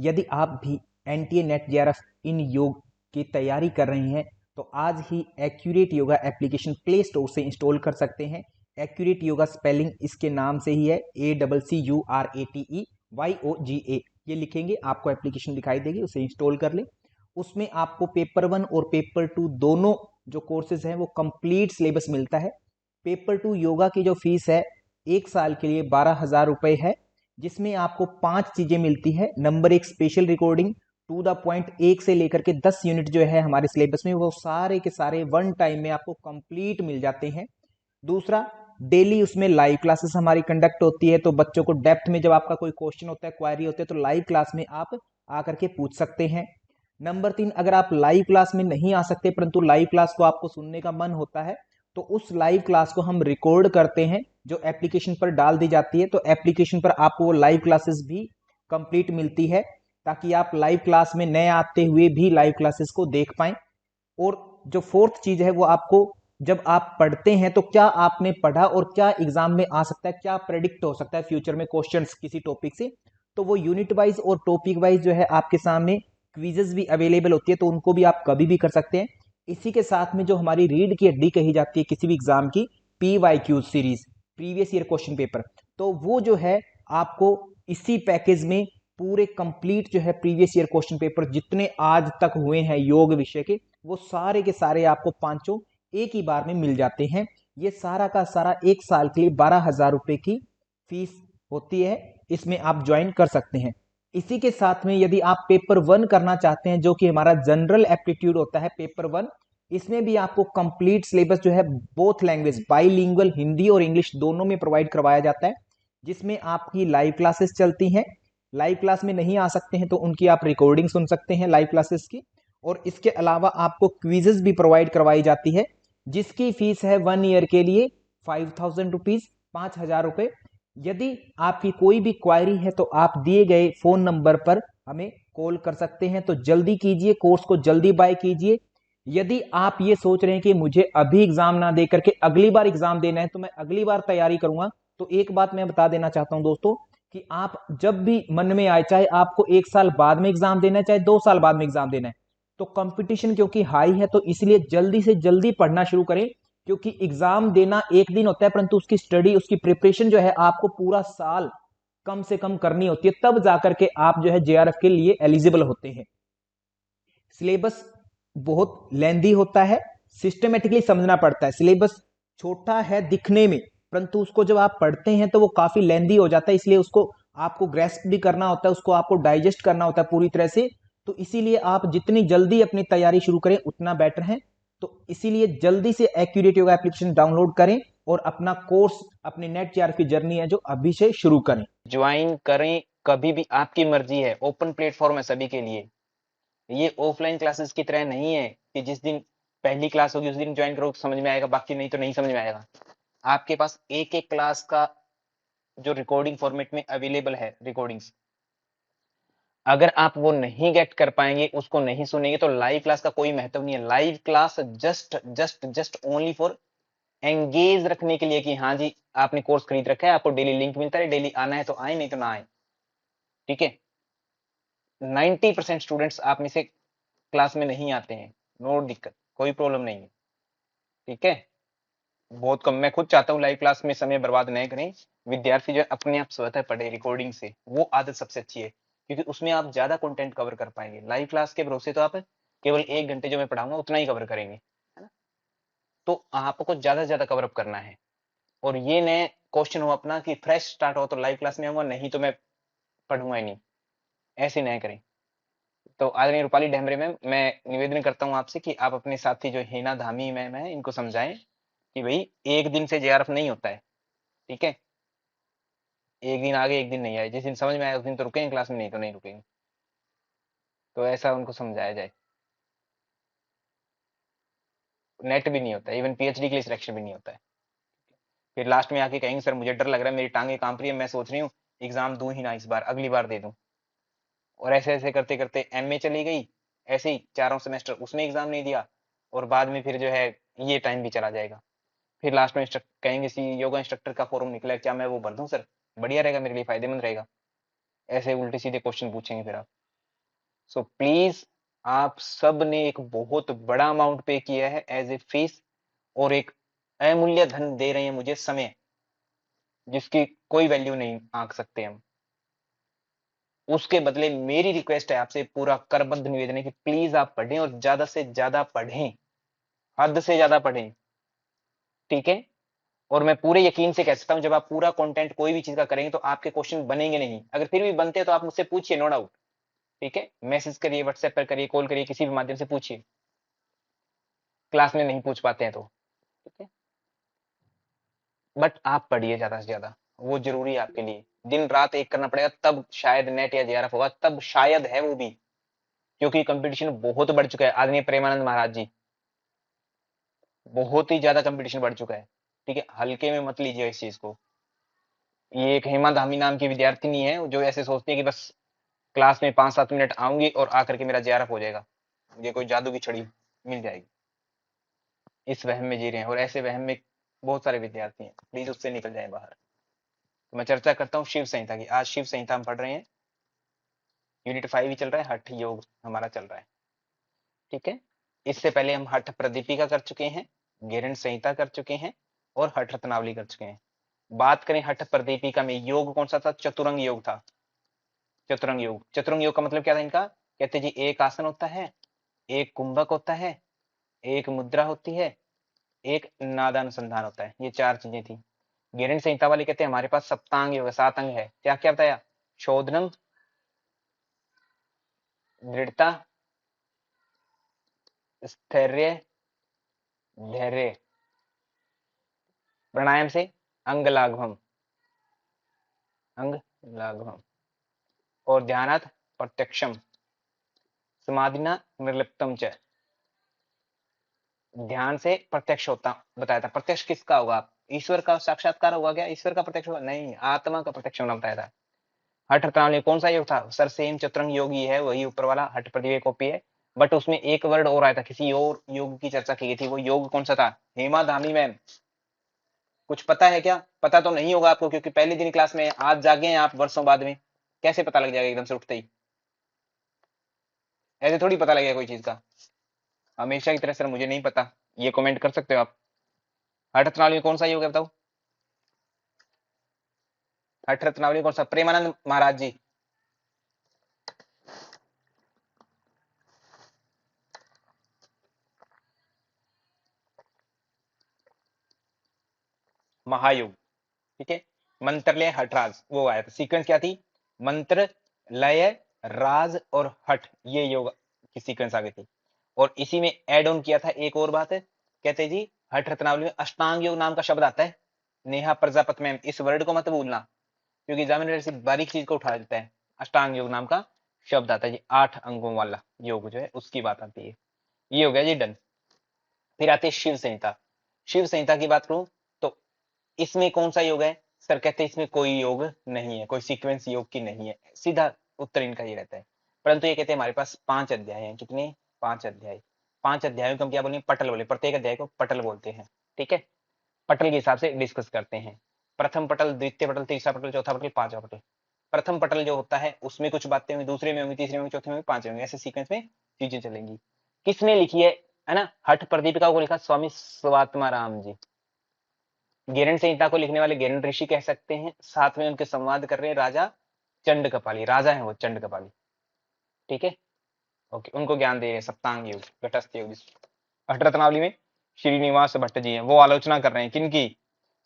यदि आप भी एनटीए नेट जेआरएफ इन योग की तैयारी कर रहे हैं तो आज ही accurate yoga application play store से इंस्टॉल कर सकते हैं। एक्यूरेट योगा स्पेलिंग इसके नाम से ही है, ACCURATEYOGA। ये लिखेंगे आपको एप्लीकेशन दिखाई देगी, उसे इंस्टॉल कर लें। उसमें आपको पेपर 1 और पेपर 2 दोनों जो कोर्सेज हैं वो कंप्लीट सिलेबस मिलता है। पेपर 2 योगा की जो फीस है 1 साल के लिए 12,000 रुपए है, जिसमें आपको 5 चीजें मिलती है। Number 1 special recording to the point, 1 से लेकर के 10 यूनिट जो है हमारे सिलेबस में वो सारे के सारे वन टाइम में आपको कंप्लीट मिल जाते हैं। दूसरा, डेली उसमें लाइव क्लासेस हमारी कंडक्ट होती है, तो बच्चों को डेप्थ में जब आपका कोई क्वेश्चन होता है, क्वायरी होती है, तो लाइव क्लास में आप आकर के पूछ सकते हैं। नंबर 3, अगर आप लाइव क्लास में नहीं आ सकते परंतु लाइव क्लास को आपको सुनने का मन होता है तो उस लाइव क्लास को हम रिकॉर्ड करते हैं जो एप्लीकेशन पर डाल दी जाती है। तो एप्लीकेशन पर आपको वो लाइव क्लासेस भी कंप्लीट मिलती है ताकि आप लाइव क्लास में नए आते हुए भी लाइव क्लासेस को देख पाएं। और जो फोर्थ चीज है वो आपको, जब आप पढ़ते हैं तो क्या आपने पढ़ा और क्या एग्जाम में आ सकता है, क्या प्रेडिक्ट हो सकता है फ्यूचर में क्वेश्चंस किसी टॉपिक से, तो वो यूनिट वाइज और टॉपिक वाइज जो है आपके सामने क्विजेस भी अवेलेबल होती है, तो उनको भी आप कभी भी कर सकते हैं। इसी के साथ में जो हमारी रीड की हड्डी कही जाती है किसी भी एग्जाम की, PYQ series, previous year question paper, तो वो जो है आपको इसी पैकेज में पूरे कंप्लीट जो है प्रीवियस ईयर क्वेश्चन पेपर जितने आज तक हुए हैं योग विषय के, वो सारे के सारे आपको पांचों एक ही बार में मिल जाते हैं। ये सारा का सारा 1 साल के लिए 12,000 रुपए की फीस होती है, इसमें आप ज्वाइन कर सकते हैं। इसी के साथ में यदि आप पेपर 1 करना चाहते हैं जो कि हमारा जनरल एप्टीट्यूड होता है पेपर 1, इसमें भी आपको कंप्लीट सिलेबस जो है बोथ लैंग्वेज बाइलिंगुअल हिंदी और इंग्लिश दोनों में प्रोवाइड करवाया जाता है, जिसमें आपकी लाइव क्लासेस चलती हैं। लाइव क्लास में नहीं आ सकते हैं तो उनकी आप रिकॉर्डिंग सुन सकते हैं लाइव क्लासेस की। और इसके अलावा आपको क्विजेस भी प्रोवाइड करवाई जाती है जिसकी फीस है 1 ईयर के लिए 5,000 रुपीज, 5,000 रुपए। यदि आपकी कोई भी क्वायरी है तो आप दिए गए फोन नंबर पर हमें कॉल कर सकते हैं। तो जल्दी कीजिए, कोर्स को जल्दी बाय कीजिए। यदि आप ये सोच रहे हैं कि मुझे अभी एग्जाम ना दे करके अगली बार एग्जाम देना है तो मैं अगली बार तैयारी करूंगा, तो एक बात मैं बता देना चाहता हूं दोस्तों कि आप जब भी मन में आए, चाहे आपको 1 साल बाद में एग्जाम देना है चाहे 2 साल बाद में एग्जाम देना है, तो कंपटीशन क्योंकि हाई है तो इसलिए जल्दी से जल्दी पढ़ना शुरू करें। क्योंकि एग्जाम देना एक दिन होता है परंतु उसकी स्टडी, उसकी प्रिपरेशन जो है आपको पूरा साल कम से कम करनी होती है, तब जाकर के आप जो है जेआरएफ के लिए एलिजिबल होते हैं। सिलेबस बहुत लेंदी होता है, सिस्टमेटिकली समझना पड़ता है। सिलेबस छोटा है दिखने में परंतु उसको जब आप पढ़ते हैं तो वो काफी लेंदी हो जाता है, इसलिए उसको आपको ग्रेस्प भी करना होता है, उसको आपको डाइजेस्ट करना होता है पूरी तरह से। तो इसीलिए आप जितनी जल्दी अपनी तैयारी शुरू करें उतना बेटर है। तो इसीलिए जल्दी से एक्यूरेट योगा एप्लीकेशन डाउनलोड करें और अपना कोर्स, अपनी नेट जेआरएफ की जर्नी है जो अभी से शुरू करें। ज्वाइन करें कभी भी, आपकी मर्जी है, ओपन प्लेटफॉर्म है सभी के लिए। ये ऑफलाइन क्लासेस की तरह नहीं है कि जिस दिन पहली क्लास होगी उस दिन ज्वाइन करो समझ में आएगा, बाकी नहीं तो नहीं समझ में आएगा। आपके पास एक एक क्लास का जो रिकॉर्डिंग फॉर्मेट में अवेलेबल है रिकॉर्डिंग्स, अगर आप वो नहीं गेट कर पाएंगे, उसको नहीं सुनेंगे, तो लाइव क्लास का कोई महत्व नहीं है। Live class just just just only for engage रखने के लिए कि हाँ जी आपने कोर्स खरीद रखा है, आपको डेली लिंक मिलता है, डेली आना है तो आए, नहीं तो ना आए। ठीक है, 90% स्टूडेंट्स आप में से क्लास में नहीं आते हैं, नो दिक्कत, कोई प्रॉब्लम नहीं है। ठीक है, बहुत कम, मैं खुद चाहता हूँ लाइव क्लास में समय बर्बाद नहीं करें, विद्यार्थी जो अपने आप स्वतः पढ़े रिकॉर्डिंग से, वो आदत सबसे अच्छी है क्योंकि उसमें आप ज्यादा कंटेंट कवर कर पाएंगे। लाइव क्लास के भरोसे तो आप केवल 1 घंटे जो मैं पढ़ाऊंगा उतना ही कवर करेंगे, है ना। तो आपको ज्यादा से ज्यादा कवर अप करना है। और ये नए क्वेश्चन हो अपना कि फ्रेश स्टार्ट हो तो लाइव क्लास में आऊंगा, नहीं तो मैं पढ़ूंगा ही नहीं, ऐसे नहीं करें। तो आदरणीय रूपाली डेमरे मैम, मैं निवेदन करता हूँ आपसे कि आप अपने साथी जो हिना धामी मैम है इनको समझाएं कि भाई एक दिन से जेआरएफ नहीं होता है। ठीक है, एक दिन आगे एक दिन नहीं आए, जिस दिन समझ में आए उस दिन तो रुकेंगे क्लास में, नहीं तो नहीं रुकेंगे। तो ऐसा उनको समझाया जाए। नेट भी नहीं होता है, इवन पीएचडी के लिए सिलेक्शन भी नहीं होता है। फिर लास्ट में आके कहेंगे सर मुझे डर लग रहा है, मेरी टांगे कांप रही है, मैं सोच रही हूँ एग्जाम दूं ही ना इस बार, अगली बार दे दूं। और ऐसे ऐसे करते करते एमए चली गई, ऐसे ही चारों सेमेस्टर उसमें एग्जाम नहीं दिया, और बाद में फिर जो है ये टाइम भी चला जाएगा। फिर लास्ट में कहेंगे सी योगा इंस्ट्रक्टर का फॉर्म निकला है, क्या मैं वो भर दूं सर, बढ़िया रहेगा मेरे लिए, फायदेमंद रहेगा। ऐसे उल्टे सीधे क्वेश्चन पूछेंगे फिर आप। सो प्लीज आप सब ने एक बहुत बड़ा अमाउंट पे किया है एज ए फीस, और एक अमूल्य धन दे रहे हैं मुझे, समय, जिसकी कोई वैल्यू नहीं आंक सकते हम। उसके बदले मेरी रिक्वेस्ट है आपसे, पूरा करबद्ध निवेदन है कि प्लीज आप पढ़ें और ज्यादा से ज्यादा पढ़ें, हद से ज्यादा पढ़ें, ठीक है। और मैं पूरे यकीन से कह सकता हूं, जब आप पूरा कंटेंट कोई भी चीज का करेंगे तो आपके क्वेश्चन बनेंगे नहीं, अगर फिर भी बनते हैं तो आप मुझसे पूछिए, नो डाउट, ठीक है। मैसेज करिए, व्हाट्सएप पर करिए, कॉल करिए, किसी भी माध्यम से पूछिए, क्लास में नहीं पूछ पाते हैं तो, ठीक है। बट आप पढ़िए ज्यादा से ज्यादा, वो जरूरी है आपके लिए, दिन रात एक करना पड़ेगा, तब शायद नेट या जेआरएफ होगा, तब शायद है वो भी, क्योंकि कंपटीशन बहुत बढ़ चुका है। आदरणीय प्रेमानंद महाराज जी, बहुत ही ज्यादा कंपटीशन बढ़ चुका है, ठीक है, हल्के में मत लीजिए इस चीज को। ये एक हेमा धामी नाम की विद्यार्थिनी है जो ऐसे सोचती है कि बस क्लास में 5-7 मिनट आऊंगी और आकर के मेरा जेआरएफ हो जाएगा, मुझे कोई जादू की छड़ी मिल जाएगी, इस वहम में जी रहे हैं, और ऐसे वहम में बहुत सारे विद्यार्थी हैं, प्लीज उससे निकल जाए बाहर। तो मैं चर्चा करता हूँ शिव संहिता की। आज शिव संहिता हम पढ़ रहे हैं, यूनिट 5 ही चल रहा है, हठ योग हमारा चल रहा है, ठीक है। इससे पहले हम हठ प्रदीपिका कर चुके हैं, गेरंड संहिता कर चुके हैं, और हठ रत्नावली कर चुके हैं। बात करें हठ प्रदीपिका में, योग कौन सा था? चतुरंग योग था। चतुरंग योग, चतुरंग योग का मतलब क्या था इनका? कहते जी एक आसन होता है, एक कुंभक होता है, एक मुद्रा होती है, एक नादानुसंधान होता है, ये 4 चीजें थी। गेरंड संहिता वाले कहते हैं हमारे पास सप्तांग योग, 7 अंग है। क्या क्या बताया? शोधनम, दृढ़ता, स्थैर्य, धैर्य, प्राणायाम से अंग लाघवम, अंग लाघवम, और ध्यानात प्रत्यक्षम, समाधिना निर्लिप्तम च, ध्यान से प्रत्यक्ष होता बताया था। प्रत्यक्ष किसका होगा? ईश्वर का साक्षात्कार होगा क्या? ईश्वर का प्रत्यक्ष होगा नहीं, आत्मा का प्रत्यक्ष होना बताया था। हठ रत्नावली कौन सा योग था? सर सेम चतुरंग योगी है, वही ऊपर वाला हठ प्रतिभा कॉपी है, बट उसमें एक वर्ड और आया था, किसी और योग की चर्चा की गई थी। वो योग कौन सा था? हेमा धामी मैम, कुछ पता है क्या? पता तो नहीं होगा आपको, क्योंकि पहले दिन क्लास में, आज जागे हैं आप वर्षों बाद में, कैसे पता लग जाएगा एकदम से उठते ही? ऐसे थोड़ी पता लगेगा कोई चीज का। हमेशा की तरह सर मुझे नहीं पता, ये कमेंट कर सकते हो आप। हठ रत्नावली में कौन सा योग है बताओ? हठ रत्नावली कौन सा? प्रेमानंद महाराज जी, महायोग, ठीक है। मंत्र लय हठ राज, वो आया था, सीक्वेंस क्या थी? मंत्र, लय, राज और हठ, ये योग की सीक्वेंस आ गई थी। और इसी में एड ऑन किया था एक और बात, कहते जी हठ रत्नावली में अष्टांग योग नाम का शब्द आता है। नेहा प्रजापत मैम, इस वर्ड को मत भूलना, क्योंकि एग्जामिनर ऐसी बारीक चीज को उठा देता है। अष्टांग योग नाम का शब्द आता है जी, 8 अंगों वाला योग जो है उसकी बात आती है। ये हो गया जी डन। फिर आती है शिव संहिता। शिव संहिता की बात करूं तो इसमें कौन सा योग है? सर कहते हैं इसमें कोई योग नहीं है, कोई सीक्वेंस योग की नहीं है, सीधा उत्तर इनका ये रहता है। परंतु ये कहते हैं हमारे पास 5 अध्याय हैं। कितने? 5 अध्याय। 5 अध्यायों को हम क्या बोलेंगे? पटल बोले, प्रत्येक अध्याय को पटल बोलते हैं, ठीक है। पटल के हिसाब से डिस्कस करते हैं। प्रथम पटल, द्वितीय पटल, तीसरा पटल, चौथा पटल, पांचवा पटल। प्रथम पटल जो होता है उसमें कुछ बातें होंगी, दूसरे में होंगी, तीसरे में, चौथे में, पांचवे में, ऐसे सीक्वेंस में चीजें चलेंगी। किसने लिखी है ना? हठ प्रदीपिका को लिखा स्वामी स्वात्मा राम जी। गेरंड संहिता को लिखने वाले गेरंड ऋषि कह सकते हैं, साथ में उनके संवाद कर रहे हैं राजा चंड कपाली, राजा है वो चंड कपाली, ठीक है। ओके, उनको ज्ञान दे रहे हैं सप्तांग योग, घटस्थ योग। अष्टरत्नावली में श्रीनिवास भट्ट जी हैं, वो आलोचना कर रहे हैं किनकी?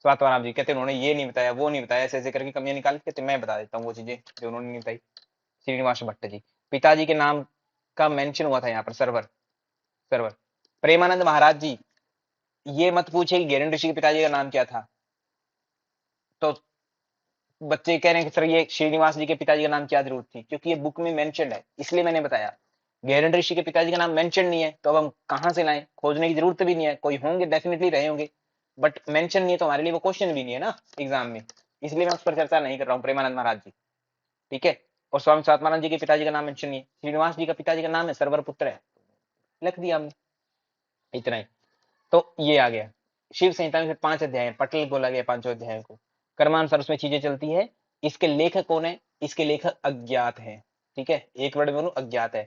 स्वात्माराम जी। कहते उन्होंने ये नहीं बताया, वो नहीं बताया, ऐसे ऐसे करके कमियां निकाल के कहते मैं बता देता हूँ वो चीजें जो उन्होंने नहीं बताई। श्रीनिवास भट्ट जी, पिताजी के नाम का मेंशन हुआ था यहाँ पर, सर्वर, सर्वर। प्रेमानंद महाराज जी, ये मत पूछे कि गेरंड ऋषि के पिताजी का नाम क्या था, तो बच्चे कह रहे हैं कि सर ये श्रीनिवास जी के पिताजी का नाम क्या जरूरत थी? क्योंकि ये बुक में मेंशन है, इसलिए मैंने बताया। गेरंड ऋषि के पिताजी का नाम मेंशन नहीं है, तो अब हम कहां से लाएं? खोजने की जरूरत भी नहीं है, कोई होंगे, डेफिनेटली रहे होंगे, बट मेंशन नहीं है तो हमारे लिए वो क्वेश्चन भी नहीं है ना एग्जाम में, इसलिए मैं उस पर चर्चा नहीं कर रहा हूँ। प्रेमानंद महाराज जी, ठीक है। और स्वामी स्वात्मानंद जी के पिताजी का नाम मेंशन नहीं है, श्रीनिवास जी का पिताजी का नाम है, सर्वर पुत्र है, लिख दिया हमने, इतना ही। तो ये आ गया। शिव संहिता में 5 अध्याय हैं, पटल बोला गया 5 अध्यायों को, कर्मानुसार उसमें चीजें चलती है। इसके लेखक कौन है? इसके लेखक अज्ञात है, ठीक है, एक वर्ड में बोलूं अज्ञात है,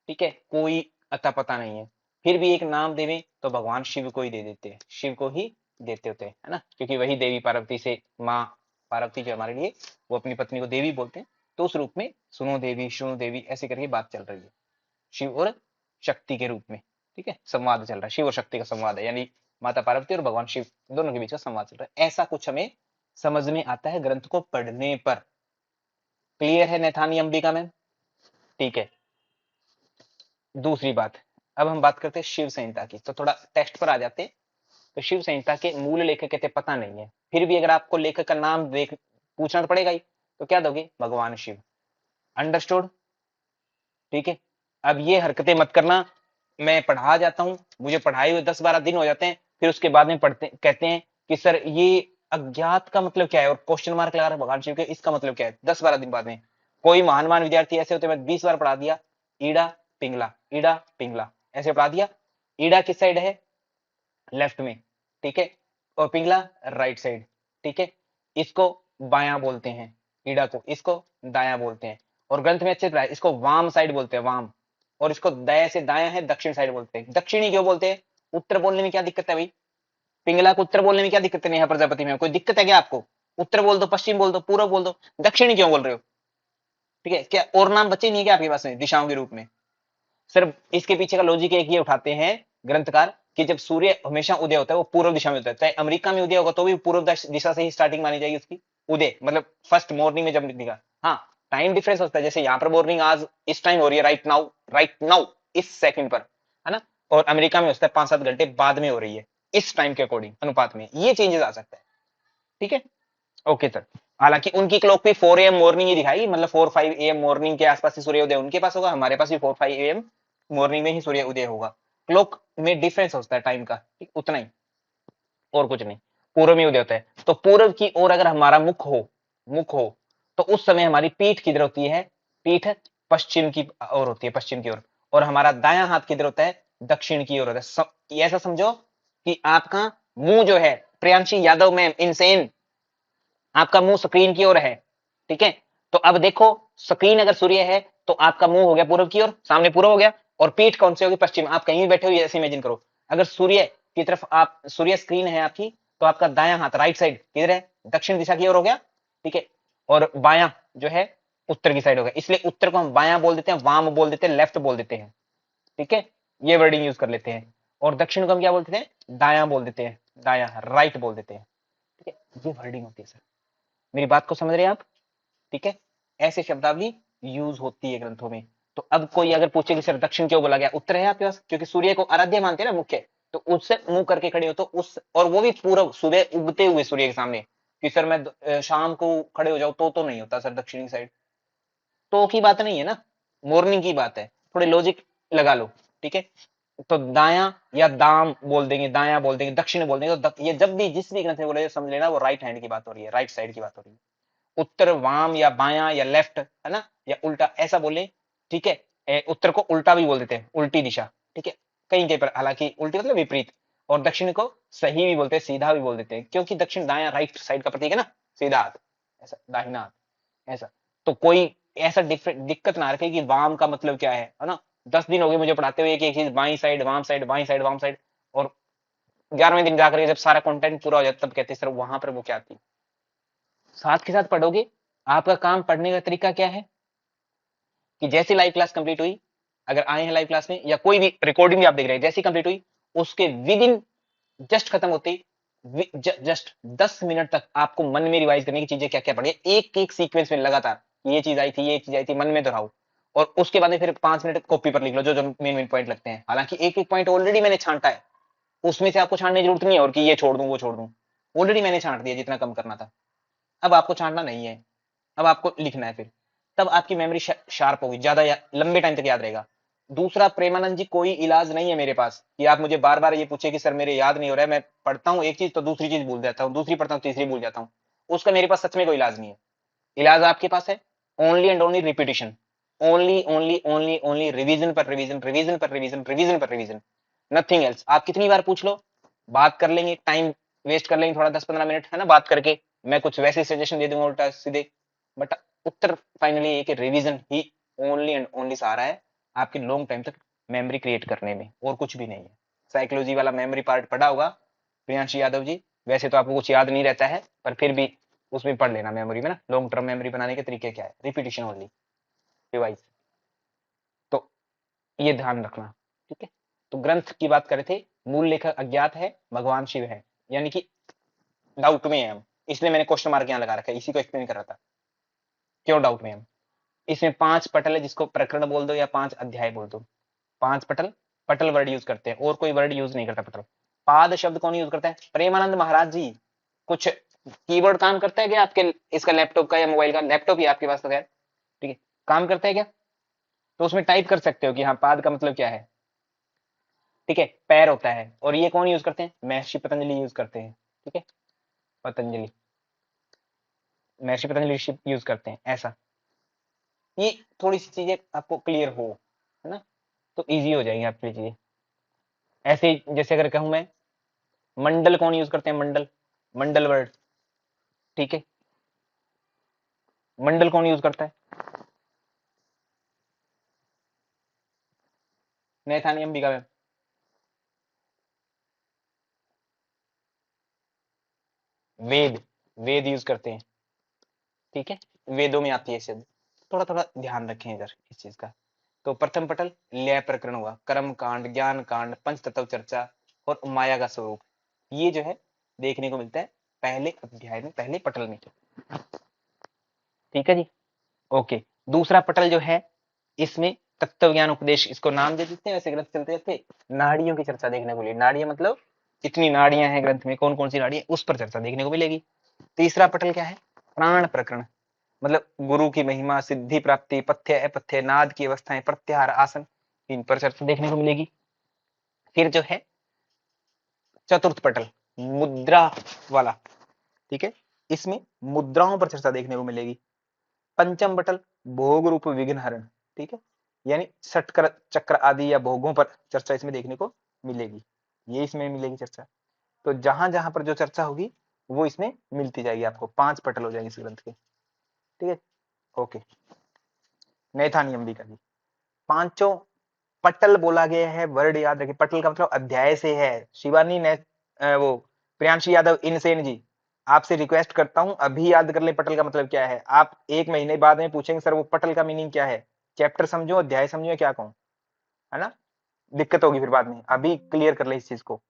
ठीक है, कोई अता पता नहीं है, फिर भी एक नाम देवें तो भगवान शिव को ही दे देते हैं, शिव को ही देते होते हैं, है ना, क्योंकि वही देवी पार्वती से, माँ पार्वती जो हमारे लिए, वो अपनी पत्नी को देवी बोलते हैं, तो उस रूप में सुनो देवी ऐसे करके बात चल रही है, शिव और शक्ति के रूप में, ठीक है, संवाद चल रहा है, शिव और शक्ति का संवाद है, यानी माता पार्वती और भगवान शिव दोनों के बीच का संवाद चल रहा है, ऐसा कुछ हमें समझ में आता है ग्रंथ को पढ़ने पर। क्लियर है नैथानी अंबिका मैम? ठीक है, दूसरी बात, अब हम बात करते हैं शिव संहिता की, तो थोड़ा टेक्स्ट पर आ जाते हैं। तो शिव संहिता के मूल लेखक कहते पता नहीं है, फिर भी अगर आपको लेखक का नाम देख पूछना तो पड़ेगा ही, तो क्या दोगे? भगवान शिव। अंडरस्टूड? ठीक है, अब ये हरकतें मत करना, मैं पढ़ा जाता हूं, मुझे पढ़ाए हुए 10-12 दिन हो जाते हैं, फिर उसके बाद में पढ़ते कहते हैं कि सर ये अज्ञात का मतलब क्या है, और क्वेश्चन मार्क लगा रहा है भगवान शिव के, इसका मतलब क्या है, 10-12 दिन बाद में। कोई महान महान विद्यार्थी ऐसे होते, मैं 20 बार पढ़ा दिया, ईड़ा पिंगला, ईड़ा पिंगला, ऐसे पढ़ा दिया। ईड़ा किस साइड है? लेफ्ट में, ठीक है, और पिंगला राइट साइड, ठीक है, इसको बायां बोलते हैं, ईड़ा को, इसको दायां बोलते हैं, और ग्रंथ में अच्छे से इसको वाम साइड बोलते हैं, वाम, और इसको दया से दायां है दक्षिण साइड बोलते हैं। दक्षिणी क्यों बोलते हैं? उत्तर बोलने में क्या दिक्कत है भाई? पिंगला को उत्तर बोलने में क्या दिक्कत है? नेहा प्रजापति में कोई दिक्कत है क्या आपको? उत्तर बोल दो, पश्चिम बोल दो, पूर्व बोल दो, दक्षिणी क्यों बोल रहे हो? ठीक है, क्या और नाम बचे नहीं है क्या आपके पास में दिशाओं के रूप में? सिर्फ इसके पीछे का लॉजिक एक ये उठाते हैं ग्रंथकार कि जब सूर्य हमेशा उदय होता है वो पूर्व दिशा में होता है, चाहे अमेरिका में उदय होगा तो भी पूर्व दिशा से ही स्टार्टिंग मानी जाएगी उसकी, उदय मतलब फर्स्ट मॉर्निंग में जब निकलेगा। हाँ, टाइम डिफरेंस होता है, जैसे यहाँ पर मॉर्निंग आज इस टाइम हो रही है, राइट नाउ इस सेकंड पर, है ना, और अमेरिका में होता है 5-7 घंटे बाद में हो रही है, इस टाइम के अकॉर्डिंग अनुपात में ये चेंजेस आ सकता है। ठीक है, ओके सर। हालांकि उनकी क्लॉक भी 4 AM मॉर्निंग ही दिखाई, मतलब 4-5 AM मॉर्निंग के आसपास ही सूर्योदय उनके पास होगा, हमारे पास भी 4-5 AM मॉर्निंग में ही सूर्य उदय होगा। क्लॉक में डिफरेंस होता है टाइम का, ठीक, उतना ही, और कुछ नहीं। पूर्व में उदय होता है, तो पूर्व की ओर अगर हमारा मुख हो तो उस समय हमारी पीठ किधर होती है? पीठ पश्चिम की ओर होती है, पश्चिम की ओर, और हमारा दायां हाथ किधर होता है? दक्षिण की ओर होता है। ऐसा समझो कि आपका मुंह जो है, प्रियांशी यादव मैम इनसेन, आपका मुंह स्क्रीन की ओर है, ठीक है, तो अब देखो स्क्रीन अगर सूर्य है तो आपका मुंह हो गया पूर्व की ओर, सामने पूर्व हो गया, और पीठ कौन सी होगी? पश्चिम। आप कहीं भी बैठे हो ऐसे इमेजिन करो, अगर सूर्य की तरफ आप, सूर्य स्क्रीन है आपकी, तो आपका दायां हाथ राइट साइड किधर है? दक्षिण दिशा की ओर हो गया, ठीक है, और बायां जो है उत्तर की साइड हो गया, इसलिए उत्तर को हम बायां बोल देते हैं, वाम बोल देते हैं, लेफ्ट बोल देते हैं, ठीक है, ये वर्डिंग यूज कर लेते हैं। और दक्षिण को हम क्या बोलते हैं? दायां बोल देते हैं, दायां राइट बोल देते हैं, ठीक है, ये वर्डिंग होती है सर। मेरी बात को समझ रहे हैं आप? ठीक है, ऐसे शब्दावली यूज होती है ग्रंथों में। तो अब कोई अगर पूछे कि सर दक्षिण क्यों बोला गया, उत्तर है आपके पास, क्योंकि सूर्य को आराध्य मानते हैं ना मुख्य, तो उससे मुंह करके खड़े हो तो उस, और वो भी पूरा सुबह उगते हुए सूर्य के सामने, कि सर मैं शाम को खड़े हो जाऊं तो नहीं होता सर दक्षिणी साइड, तो की बात नहीं है ना, मॉर्निंग की बात है, थोड़े लॉजिक लगा लो, ठीक है। तो दाया या दाम बोल देंगे, दाया बोल देंगे, दक्षिण बोल देंगे, तो ये जब भी जिस भी ग्रंथ में बोले समझ लेना वो राइट हैंड की बात हो रही है, राइट साइड की बात हो रही है। उत्तर वाम या बाया या लेफ्ट, है ना, या उल्टा ऐसा बोले, ठीक है। उत्तर को उल्टा भी बोल देते हैं, उल्टी दिशा, ठीक है, कहीं कहीं पर, हालांकि उल्टी मतलब विपरीत, और दक्षिण को सही भी बोलते हैं, सीधा भी बोल देते हैं, क्योंकि दक्षिण दाया राइट साइड का प्रतीक है ना, सीधा हाथ, ऐसा दाहिना हाथ, ऐसा। तो कोई ऐसा डिफरेंट दिक्कत ना रखे कि वाम का मतलब क्या है ना। 10 दिन हो गए मुझे पढ़ाते हुए, एक एक चीज बाई साइड वाम साइड, बाई साइड वाम साइड, और 11वें दिन जाकर जब सारा कंटेंट पूरा हो जाता तब कहते सर वहां पर वो क्या थी। साथ के साथ पढ़ोगे, आपका काम पढ़ने का तरीका क्या है कि जैसे लाइव क्लास कंप्लीट हुई, अगर आए हैं लाइव क्लास में या कोई भी रिकॉर्डिंग भी आप देख रहे हैं, जैसी कंप्लीट हुई उसके विद इन जस्ट खत्म होते जस्ट 10 मिनट तक आपको मन में रिवाइज करने की चीजें क्या क्या पढ़ी, एक एक सीक्वेंस में लगातार, ये चीज आई थी, ये चीज आई थी, मन में दोहराओ, और उसके बाद में फिर 5 मिनट कॉपी पर लिख लो जो जो मेन मेन पॉइंट लगते हैं। हालांकि एक एक पॉइंट ऑलरेडी मैंने छांटा है, उसमें से आपको छांटने की जरूरत नहीं है, और कि ये छोड़ दूं वो छोड़ दूं, ऑलरेडी मैंने छांट दिया जितना कम करना था, अब आपको छांटना नहीं है, अब आपको लिखना है, फिर तब आपकी मेमोरी शार्प होगी, ज्यादा लंबे टाइम तक याद रहेगा। दूसरा, प्रेमानंद जी कोई इलाज नहीं है मेरे पास कि आप मुझे बार बार ये पूछे कि सर मेरे याद नहीं हो रहा है, मैं पढ़ता हूँ एक चीज तो दूसरी चीज भूल जाता हूँ, दूसरी पढ़ता हूँ तीसरी भूल जाता हूँ, उसका मेरे पास सच में कोई इलाज नहीं है। इलाज आपके पास है only and only repetition, only only only only revision पर रिवीजन, रिवीजन पर रिवीजन, रिवीजन पर रिवीजन, नथिंग एल्स। आप कितनी बार पूछ लो, बात कर लेंगे, टाइम वेस्ट कर लेंगे थोड़ा 10-15 मिनट, है ना, बात करके मैं कुछ वैसे सजेशन दे दूंगा उल्टा सीधे, बट उत्तर फाइनली ये कि रिवीजन ही ओनली एंड ओनली सहारा है आपके लॉन्ग टाइम तक मेमोरी क्रिएट करने में, और कुछ भी नहीं है। साइकोलॉजी वाला मेमोरी पार्ट पढ़ा होगा प्रियांशी यादव जी, वैसे तो आपको कुछ याद नहीं रहता है, पर फिर भी उसमें पढ़ लेना मेमोरी में ना, लॉन्ग टर्म मेमोरी बनाने के तरीके क्या है, रिपीटिशन ओनली डिवाइस। तो ये ध्यान रखना, ठीक है। तो ग्रंथ की बात करे थे, मूल लेखक अज्ञात है, भगवान शिव है, यानी कि डाउट में है हम, इसलिए मैंने क्वेश्चन मार्क यहाँ लगा रखा है, इसी को एक्सप्लेन कर रहा था क्यों डाउट में हम। इसमें 5 पटल है, जिसको प्रकरण बोल दो या 5 अध्याय बोल दो। 5 पटल, पटल वर्ड यूज करते हैं, और कोई वर्ड यूज नहीं करता पटल। पाद शब्द कौन यूज करता है, प्रेमानंद महाराज जी। कुछ कीबोर्ड काम करता है क्या आपके इसका, लैपटॉप का या मोबाइल का, लैपटॉप ही आपके पास तो खैर, ठीक है, काम करता है क्या, तो उसमें टाइप कर सकते हो कि हाँ पाद का मतलब क्या है, ठीक है, पैर होता है। और ये कौन यूज करते हैं, महर्षि पतंजलि यूज करते हैं, ठीक है, पतंजलि, महर्षि पतंजलि यूज करते हैं ऐसा। ये थोड़ी सी चीजें आपको क्लियर हो, है ना, तो इजी हो जाएंगी आपके लिए चीजें। ऐसे ही जैसे अगर कहूं मैं, मंडल कौन यूज करते हैं, मंडल, मंडल वर्ड, ठीक है, मंडल कौन यूज करता है, नैथानी अंबिका में, वेद, वेद यूज करते हैं, ठीक है, वेदों में आती है शब्द। थोड़ा थोड़ा ध्यान रखें इधर इस चीज का। तो प्रथम पटल लय प्रकरण हुआ, कर्म कांड, ज्ञान कांड, पंच तत्व चर्चा और माया का स्वरूप, ये जो है देखने को मिलता है पहले अध्याय में, पहले पटल में, ठीक है जी, ओके। दूसरा पटल जो है, इसमें तत्व ज्ञान उपदेश, इसको नाम दे देते हैं, वैसे ग्रंथ चलते चलते नाड़ियों की चर्चा देखने को मिली, नाड़ियां मतलब कितनी नाड़ियां हैं ग्रंथ में, कौन कौन सी नाड़ियां, उस पर चर्चा देखने को मिलेगी। तीसरा पटल क्या है, प्राण प्रकरण, मतलब गुरु की महिमा, सिद्धि प्राप्ति, पथ्य अपथ्य, नाद की अवस्थाएं, प्रत्याहार, आसन, इन पर चर्चा देखने को मिलेगी। फिर जो है चतुर्थ पटल, मुद्रा वाला, ठीक है, इसमें मुद्राओं पर चर्चा देखने को मिलेगी। पंचम पटल भोग रूप विघ्न हरण, ठीक है, यानी षटकर चक्र आदि या भोगों पर चर्चा इसमें देखने को मिलेगी, ये इसमें मिलेगी चर्चा। तो जहां जहां पर जो चर्चा होगी वो इसमें मिलती जाएगी आपको, 5 पटल हो जाएंगे इस ग्रंथ के, ठीक है, ओके। नैथानी अंबिका जी, पांचों पटल बोला गया है, वर्ड याद रखिए, पटल का मतलब अध्याय से है। शिवानी ने वो प्रियांशी यादव इनसेन जी, आपसे रिक्वेस्ट करता हूं अभी याद कर ले पटल का मतलब क्या है। आप 1 महीने बाद में पूछेंगे सर वो पटल का मीनिंग क्या है, चैप्टर समझो, अध्याय समझो, क्या कहूं, है ना, दिक्कत होगी फिर बाद में, अभी क्लियर कर ले इस चीज को,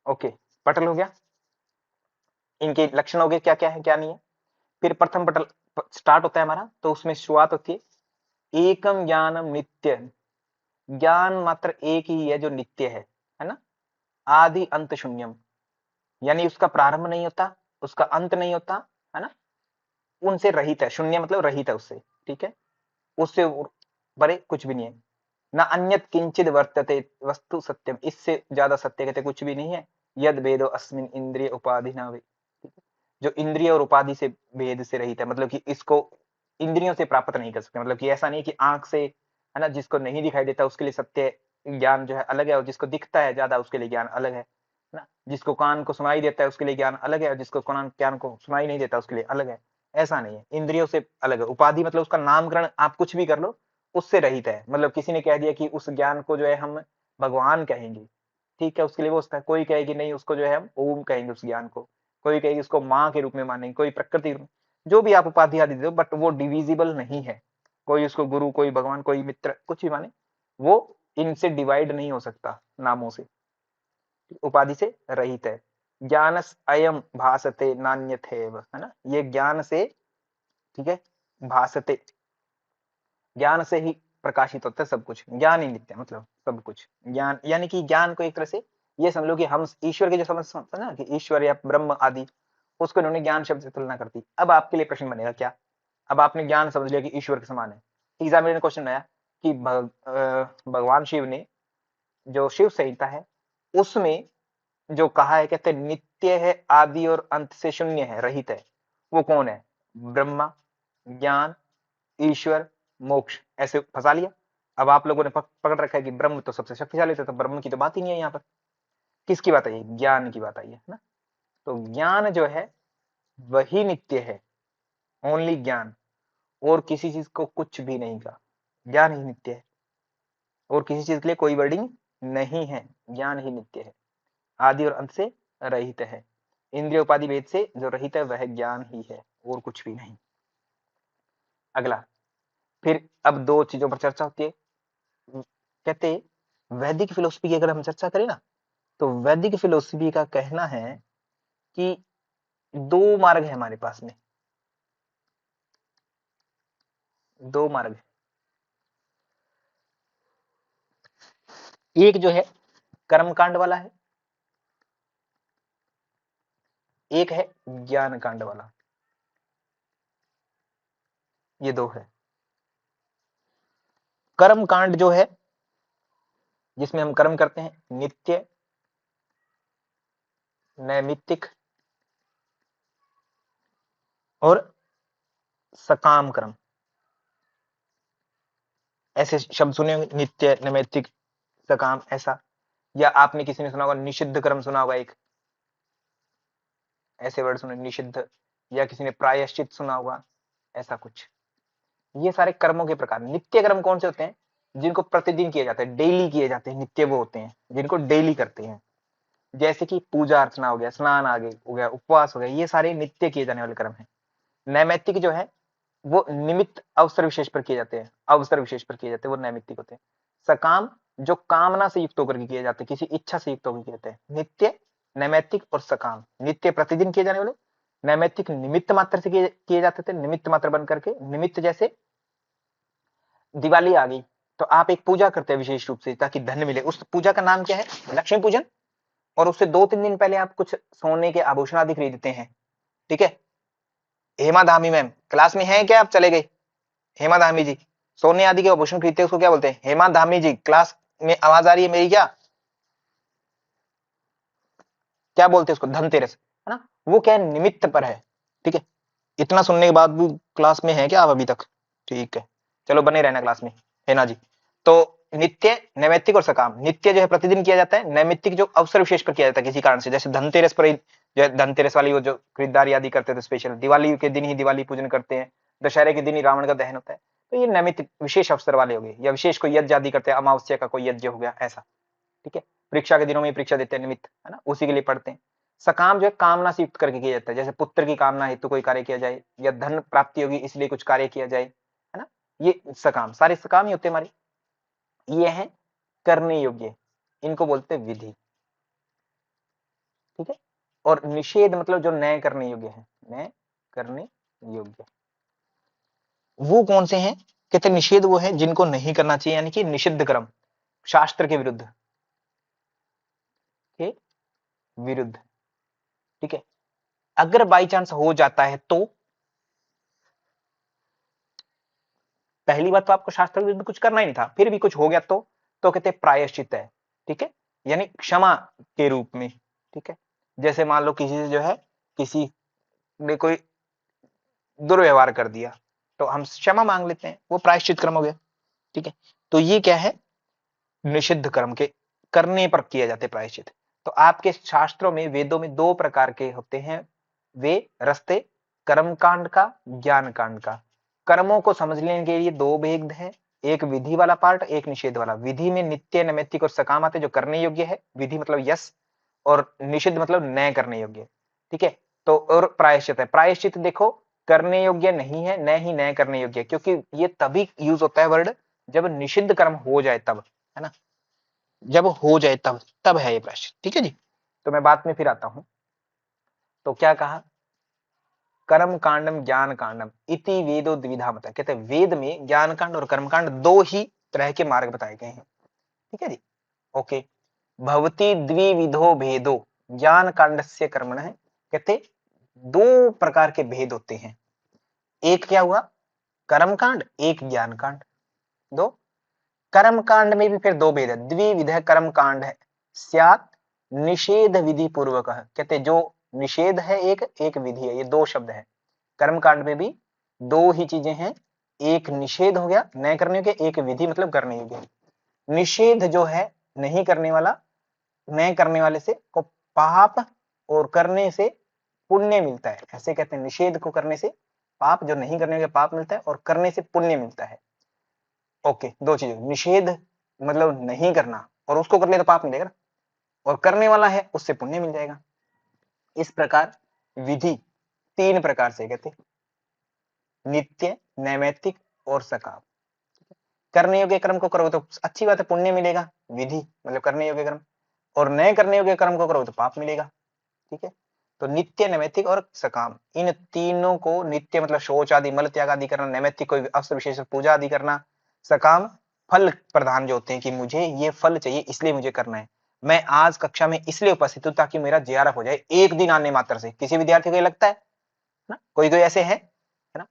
ओके। पटल हो गया, इनके लक्षण हो गए क्या क्या है क्या नहीं है। फिर प्रथम पटल स्टार्ट होता है हमारा, तो उसमें शुरुआत होती है, एकम ज्ञानम नित्य, ज्ञान मात्र एक ही है जो नित्य है ना, आदि अंत शून्यम, यानी उसका प्रारंभ नहीं होता, उसका अंत नहीं होता, है ना, उनसे रहित है, शून्य मतलब रहित है उससे, ठीक है, उससे बड़े कुछ भी नहीं है। ना अन्यत किंचित वर्तते वस्तु सत्यम, इससे ज्यादा सत्य कहते कुछ भी नहीं है। यद वेदो अस्मिन इंद्रिय उपाधि ना वे, जो इंद्रिय और उपाधि से भेद से रहित है, मतलब कि इसको इंद्रियों से प्राप्त नहीं कर सकते, मतलब कि ऐसा नहीं कि आंख से, है ना, जिसको नहीं दिखाई देता उसके लिए सत्य ज्ञान जो है अलग है, और जिसको दिखता है ज्यादा उसके लिए ज्ञान अलग है ना, जिसको कान को सुनाई देता है उसके लिए ज्ञान अलग है, और जिसको ज्ञान को सुनाई नहीं देता उसके लिए अलग है, ऐसा नहीं है, इंद्रियों से अलग है। उपाधि मतलब उसका नामकरण आप कुछ भी कर लो, उससे रहित है, मतलब किसी ने कह दिया कि उस ज्ञान को जो है हम भगवान कहेंगे, ठीक है, उसके लिए वो होता है, कोई कहेगी नहीं उसको जो है हम ओम कहेंगे उस ज्ञान को, कोई कहेगी उसको माँ के रूप में मानेंगे, कोई प्रकृति, जो भी आप उपाधि आदि दो, बट वो डिविजिबल नहीं है, कोई उसको गुरु, कोई भगवान, कोई मित्र, कुछ भी माने, वो इनसे डिवाइड नहीं हो सकता नामों से, उपाधि से रहित है। ज्ञानस अयम भासते नान्यथेव, है ना, ये ज्ञान से, ठीक है, भासते, ज्ञान से ही प्रकाशित होता है सब कुछ, ज्ञान ही नित्य मतलब सब कुछ, ज्ञान यानी कि ज्ञान को एक तरह से ये समझ लो कि हम ईश्वर के जो समझ ना कि ईश्वर या ब्रह्म आदि, उसको इन्होंने ज्ञान शब्द से तुलना कर दी। अब आपके लिए प्रश्न बनेगा क्या, अब आपने ज्ञान समझ लिया कि ईश्वर के समान है, एग्जाम में क्वेश्चन आया कि भगवान शिव ने जो शिव संहिता है उसमें जो कहा है, कहते नित्य है, आदि और अंत से शून्य है, रहित है, वो कौन है, ब्रह्मा, ज्ञान, ईश्वर, मोक्ष, ऐसे फंसा लिया। अब आप लोगों ने पकड़ रखा है कि ब्रह्म तो सबसे शक्तिशाली था, तो ब्रह्म की तो बात ही नहीं है यहाँ पर, किसकी बात आई है, ज्ञान की बात आई है ना। तो ज्ञान जो है वही नित्य है, ओनली ज्ञान, और किसी चीज को कुछ भी नहीं कहा, ज्ञान ही नित्य है। और किसी चीज के लिए कोई वर्डिंग नहीं है, ज्ञान ही नित्य है, आदि और अंत से रहित है। इंद्रिय उपाधि भेद से जो रहित है वह ज्ञान ही है और कुछ भी नहीं। अगला, फिर अब दो चीजों पर चर्चा होती है। कहते वैदिक फिलोसफी की अगर हम चर्चा करें ना, तो वैदिक फिलोसफी का कहना है कि दो मार्ग है हमारे पास में, दो मार्ग है। एक जो है कर्मकांड वाला है, एक है ज्ञान कांड वाला, ये दो है। कर्म कांड जो है जिसमें हम कर्म करते हैं, नित्य, नैमित्तिक और सकाम कर्म, ऐसे शब्द सुने होंगे, नित्य, नैमित्तिक, सकाम, ऐसा। या आपने किसी ने सुना होगा निषिद्ध कर्म, सुना होगा एक, ऐसे वर्ड सुने, निषिद्ध। या किसी ने प्रायश्चित सुना होगा, ऐसा कुछ। ये सारे कर्मों के प्रकार। नित्य कर्म कौन से होते हैं? जिनको प्रतिदिन किए जाते हैं, डेली किए जाते हैं, नित्य वो होते हैं जिनको डेली करते हैं। जैसे कि पूजा अर्चना हो गया, स्नान आगे हो गया, उपवास हो गया, ये सारे नित्य किए जाने वाले कर्म हैं। नैमित्तिक जो है वो निमित्त अवसर विशेष पर किए जाते हैं, अवसर विशेष पर किए जाते हैं, वो नैमित्तिक होते हैं। सकाम जो कामना से युक्त होकर किए जाते हैं, किसी इच्छा से युक्त होकर किए जाते हैं। नित्य, नैमित्तिक और सकाम। नित्य प्रतिदिन किए जाने वाले, नैमित्तिक निमित्त मात्र से किए जाते थे, निमित्त मात्र बन करके। निमित्त जैसे दिवाली आ गई तो आप एक पूजा करते हैं विशेष रूप से ताकि धन मिले, उस पूजा का नाम क्या है? लक्ष्मी पूजन। और उससे 2-3 दिन पहले आप कुछ सोने के आभूषण आदि खरीदते हैं, ठीक है। हेमा धामी मैम क्लास में है क्या? आप चले गए? हेमा धामी जी सोने आदि के आभूषण खरीदते हैं, उसको क्या बोलते हैं? हेमा धामी जी क्लास में आवाज आ रही है मेरी क्या? क्या बोलते हैं उसको? धनतेरस, है ना। वो क्या है? निमित्त पर है, ठीक है। इतना सुनने के बाद भी क्लास में है क्या आप अभी तक? ठीक है, चलो बने रहना क्लास में, है ना जी। तो नित्य, नैमित्तिक और सकाम। नित्य जो है प्रतिदिन किया जाता है, नैमित्तिक जो अवसर विशेष पर किया जाता है किसी कारण से, जैसे धनतेरस पर जो है धनतेरस वाली वो जो खरीदारी आदि करते थे स्पेशल, दिवाली के दिन ही दिवाली पूजन करते हैं, दशहरे के दिन ही रावण का दहन होता है। तो ये नैमित्तिक विशेष अवसर वाले हो गए, या विशेष कोई यज्ञ आदि करते हैं, अमावस्या का कोई यज्ञ हो गया, ऐसा, ठीक है। परीक्षा के दिनों में परीक्षा देते हैं, निमित्त, है ना, उसी के लिए पढ़ते हैं। सकाम जो है कामना से युक्त करके किया जाता है, जैसे पुत्र की कामना हेतु कोई कार्य किया जाए, या धन प्राप्ति होगी इसलिए कुछ कार्य किया जाए, है ना। ये सकाम, सारे सकाम ही होते हैं हमारे। ये है करने योग्य, इनको बोलते हैं विधि, ठीक है। और निषेध मतलब जो नए करने योग्य है, नए करने योग्य, वो कौन से हैं? कहते निषेध वो है जिनको नहीं करना चाहिए, यानी कि निषिद्ध कर्म, शास्त्र के विरुद्ध, के विरुद्ध, ठीक है। अगर बाई चांस हो जाता है तो, पहली बात तो आपको शास्त्र के विरुद्ध कुछ करना ही नहीं था, फिर भी कुछ हो गया तो कहते हैं प्रायश्चित है, ठीक है, यानी क्षमा के रूप में, ठीक है। जैसे मान लो किसी से जो है, किसी ने कोई दुर्व्यवहार कर दिया तो हम क्षमा मांग लेते हैं, वो प्रायश्चित कर्म हो गया, ठीक है। तो ये क्या है? निषिद्ध कर्म के करने पर किए जाते प्रायश्चित। तो आपके शास्त्रों में, वेदों में 2 प्रकार के होते हैं वे रस्ते, कर्म कांड का, ज्ञान कांड का। कर्मों को समझ लेने के लिए 2 भेद है, एक विधि वाला पार्ट, एक निषेध वाला। विधि में नित्य, नैमित्तिक और सकाम आते जो करने योग्य है, विधि मतलब यस, और निषिद्ध मतलब न करने योग्य, ठीक है। तो और प्रायश्चित है, प्रायश्चित देखो करने योग्य नहीं है, न ही न करने योग्य, क्योंकि ये तभी यूज होता है वर्ड जब निषिद्ध कर्म हो जाए तब, है ना, जब हो जाए तब है ये प्रायश्चित, ठीक है जी। तो मैं बात में फिर आता हूं। तो क्या कहा? कर्म कांडम ज्ञान कांडम इति वेदो द्विधा मता। कहते हैं वेद में ज्ञान कांड और कर्म कांड 2 ही तरह के मार्ग बताए गए हैं, ठीक है जी। ओके, भवती द्विविधो भेदो ज्ञान कांडस्य कर्मण है। कहते 2 प्रकार के भेद होते हैं, एक क्या हुआ? कर्म कांड, एक ज्ञान कांड, दो। कर्म कांड में भी फिर 2 भेद है, द्विविध कर्म कांड है स्यात् निषेध विधि पूर्वक। कहते जो निषेध है एक विधि है, ये 2 शब्द है। कर्म कांड में भी 2 ही चीजें हैं, एक निषेध हो गया न करने के, एक विधि मतलब करने योग्य। निषेध जो है नहीं करने वाला, न करने वाले से को पाप और करने से पुण्य मिलता है, ऐसे कहते हैं। निषेध को करने से पाप जो नहीं करने के पाप मिलता है और करने से पुण्य मिलता है। ओके, दो चीजें, निषेध मतलब नहीं करना और उसको कर ले तो पाप मिलेगा, और करने वाला है उससे पुण्य मिल जाएगा। इस प्रकार विधि तीन प्रकार से कहते, नित्य, नैमित्तिक और सकाम। करने योग्य कर्म को करो तो अच्छी बात है, पुण्य मिलेगा, विधि मतलब करने योग्य कर्म, और नए करने योग्य कर्म को करो तो पाप मिलेगा। ठीक है, तो नित्य, नैमित्तिक और सकाम, इन तीनों को, नित्य मतलब शौच आदि मल त्याग आदि करना, नैमित्तिक कोई अवसर विशेष पूजा आदि करना, सकाम फल प्रधान जो होते हैं कि मुझे ये फल चाहिए इसलिए मुझे करना है, मैं आज कक्षा में इसलिए उपस्थित हूं ताकि मेरा जेआरएफ हो जाए एक दिन आने मात्र से। किसी विद्यार्थी को ये लगता है ना, कोई कोई ऐसे है ना,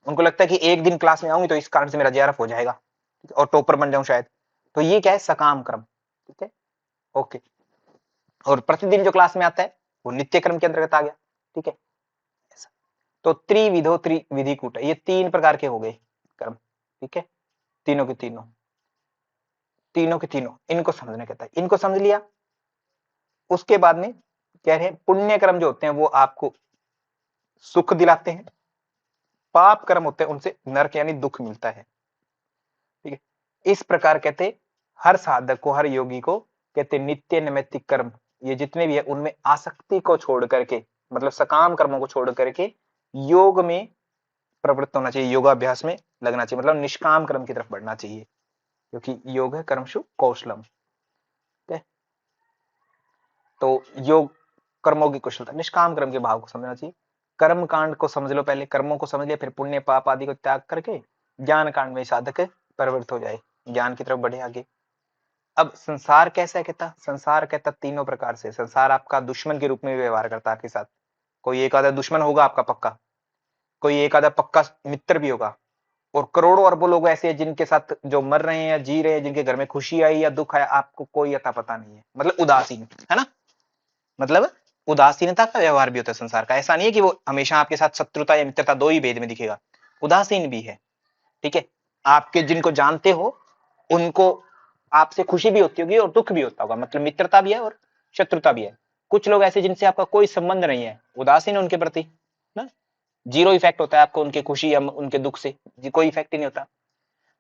उनको लगता है कि एक दिन क्लास में आऊंगी तो इस कारण से मेरा जेआरएफ हो जाएगा और टॉपर बन जाऊं शायद, तो ये क्या है, सकाम क्रम। ठीक है, ओके, और प्रतिदिन जो क्लास में आता है वो नित्य क्रम के अंतर्गत आ गया। ठीक है, ऐसा। तो त्रिविधो त्रिविधि कूट, ये तीन प्रकार के हो गए कर्म। ठीक है, तीनों के तीनों, तीनों के तीनों, इनको समझना कहता है। इनको समझ लिया, उसके बाद में कह रहे हैं पुण्य कर्म जो होते हैं वो आपको सुख दिलाते हैं, पाप कर्म होते हैं उनसे नरक यानी दुख मिलता है। ठीक है, इस प्रकार कहते हर साधक को, हर योगी को कहते नित्य नैमित्तिक कर्म ये जितने भी है उनमें आसक्ति को छोड़ करके, मतलब सकाम कर्मों को छोड़ करके योग में प्रवृत्त होना चाहिए, योगाभ्यास में लगना चाहिए, मतलब निष्काम कर्म की तरफ बढ़ना चाहिए, क्योंकि योग है कर्मशु कौशलम। तो योग कर्मों की कुशलता, निष्काम कर्म के भाव को समझना चाहिए। कर्म कांड को समझ लो, पहले कर्मों को समझ लिया, फिर पुण्य पाप आदि को त्याग करके ज्ञान कांड में साधक प्रवृत्त हो जाए, ज्ञान की तरफ बढ़े आगे। अब संसार कैसा है कहता, संसार कहता तीनों प्रकार से, संसार आपका दुश्मन के रूप में व्यवहार करता है आपके साथ, कोई एक आधा दुश्मन होगा आपका पक्का, कोई एक आधा पक्का मित्र भी होगा, और करोड़ों अरबों लोग ऐसे हैं जिनके साथ जो मर रहे हैं या जी रहे हैं, जिनके घर में खुशी आई या दुख आया आपको कोई अता पता नहीं है, मतलब उदासीन है ना, मतलब उदासीनता का व्यवहार भी होता है संसार का। ऐसा नहीं है कि वो हमेशा आपके साथ शत्रुता या मित्रता दो ही भेद में दिखेगा, उदासीन भी है। ठीक है, आपके जिनको जानते हो उनको आपसे खुशी भी होती होगी और दुख भी होता होगा, मतलब मित्रता भी है और शत्रुता भी है। कुछ लोग ऐसे जिनसे आपका कोई संबंध नहीं है, उदासीन है उनके प्रति ना, जीरो इफेक्ट होता है आपको उनके खुशी या उनके दुख से, कोई इफेक्ट ही नहीं होता।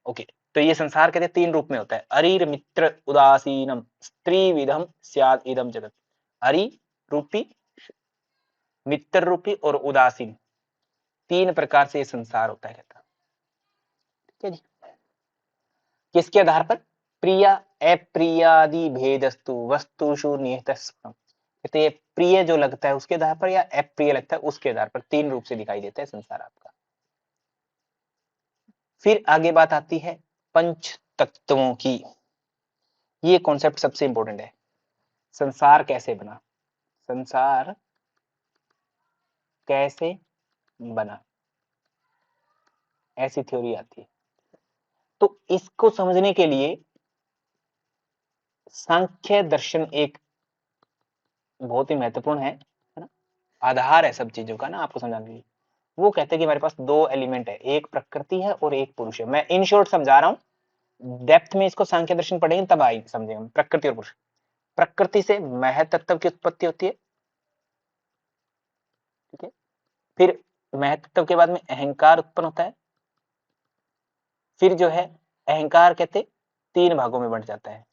ओके, तो ये संसार कहते हैं तीन रूप में होता है, अरीर मित्र उदासीनम स्त्री विधम स्याद इदम जगत। अरि रूपी, मित्र रूपी और उदासीन, तीन प्रकार से ये संसार होता है कहता। ठीक है जी, किसके आधार पर, प्रिया अप्रियादि भेदस्तु वस्तुषु निहितस्व, कहते ये प्रिय जो लगता है उसके आधार पर या अप्रिय लगता है उसके आधार पर, तीन रूप से दिखाई देता है संसार आपका। फिर आगे बात आती है पंच तत्वों की, ये कॉन्सेप्ट सबसे इंपॉर्टेंट है। संसार कैसे बना, संसार कैसे बना, ऐसी थ्योरी आती है। तो इसको समझने के लिए सांख्य दर्शन एक बहुत ही महत्वपूर्ण है ना, आधार है सब चीजों का ना आपको समझाने के लिए। वो कहते हैं कि हमारे पास दो एलिमेंट है, एक प्रकृति है और एक पुरुष है। मैं इन शॉर्ट समझा रहा हूं, डेप्थ में इसको सांख्य दर्शन पढ़ेंगे तब आएंगे समझेंगे, प्रकृति और पुरुष। प्रकृति से महतत्व की उत्पत्ति होती है, ठीक है, फिर महतत्व के बाद में अहंकार उत्पन्न होता है, फिर जो है अहंकार कहते तीन भागों में बंट जाता है,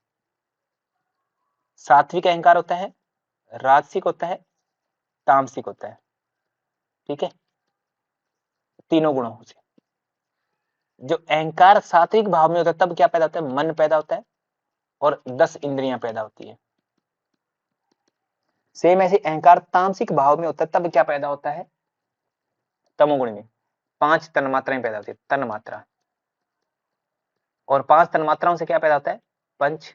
सात्विक अहंकार होता है, राजसिक होता है, तामसिक होता है। ठीक है, तीनों गुणों से जो अहंकार सात्विक भाव में होता है तब क्या पैदा होता है, मन पैदा होता है और 10 इंद्रियां पैदा होती है। सेम ऐसे अहंकार तामसिक भाव में होता है तब क्या पैदा होता है, तमोगुण में 5 तन्मात्राएं पैदा होती है, तन्मात्रा, और 5 तन्मात्राओं से क्या पैदा होता है, पंच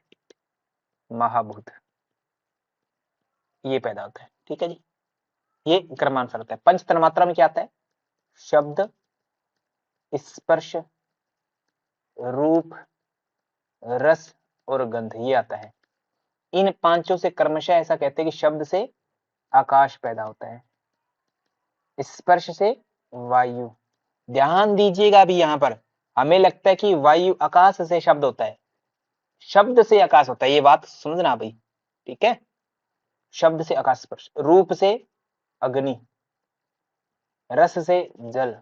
महाभूत, ये पैदा होता है। ठीक है जी, ये क्रमानुसार होता है। पंच तन्मात्रा में क्या आता है, शब्द, स्पर्श, रूप, रस और गंध, ये आता है। इन पांचों से क्रमशः ऐसा कहते हैं कि शब्द से आकाश पैदा होता है, स्पर्श से वायु, ध्यान दीजिएगा अभी यहां पर, हमें लगता है कि वायु आकाश से शब्द होता है, शब्द से आकाश होता है, ये बात समझना भाई। ठीक है, शब्द से आकाश, स्पर्श, रूप से अग्नि, रस से जल,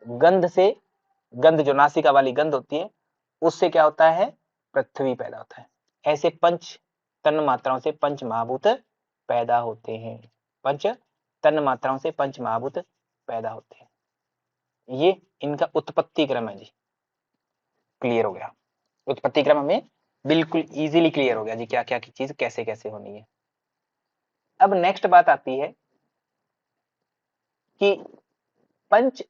गंध से, गंध जो नासिका वाली गंध होती है उससे क्या होता है, पृथ्वी पैदा होता है। ऐसे पंच तन मात्राओं से पंच महाभूत पैदा होते हैं। पंच तन मात्राओं से पंच महाभूत पैदा होते हैं। ये इनका उत्पत्ति क्रम है जी। क्लियर हो गया? उत्पत्ति क्रम हमें बिल्कुल इजीली क्लियर हो गया जी, क्या क्या की चीज कैसे कैसे होनी है। अब नेक्स्ट बात आती है कि पंच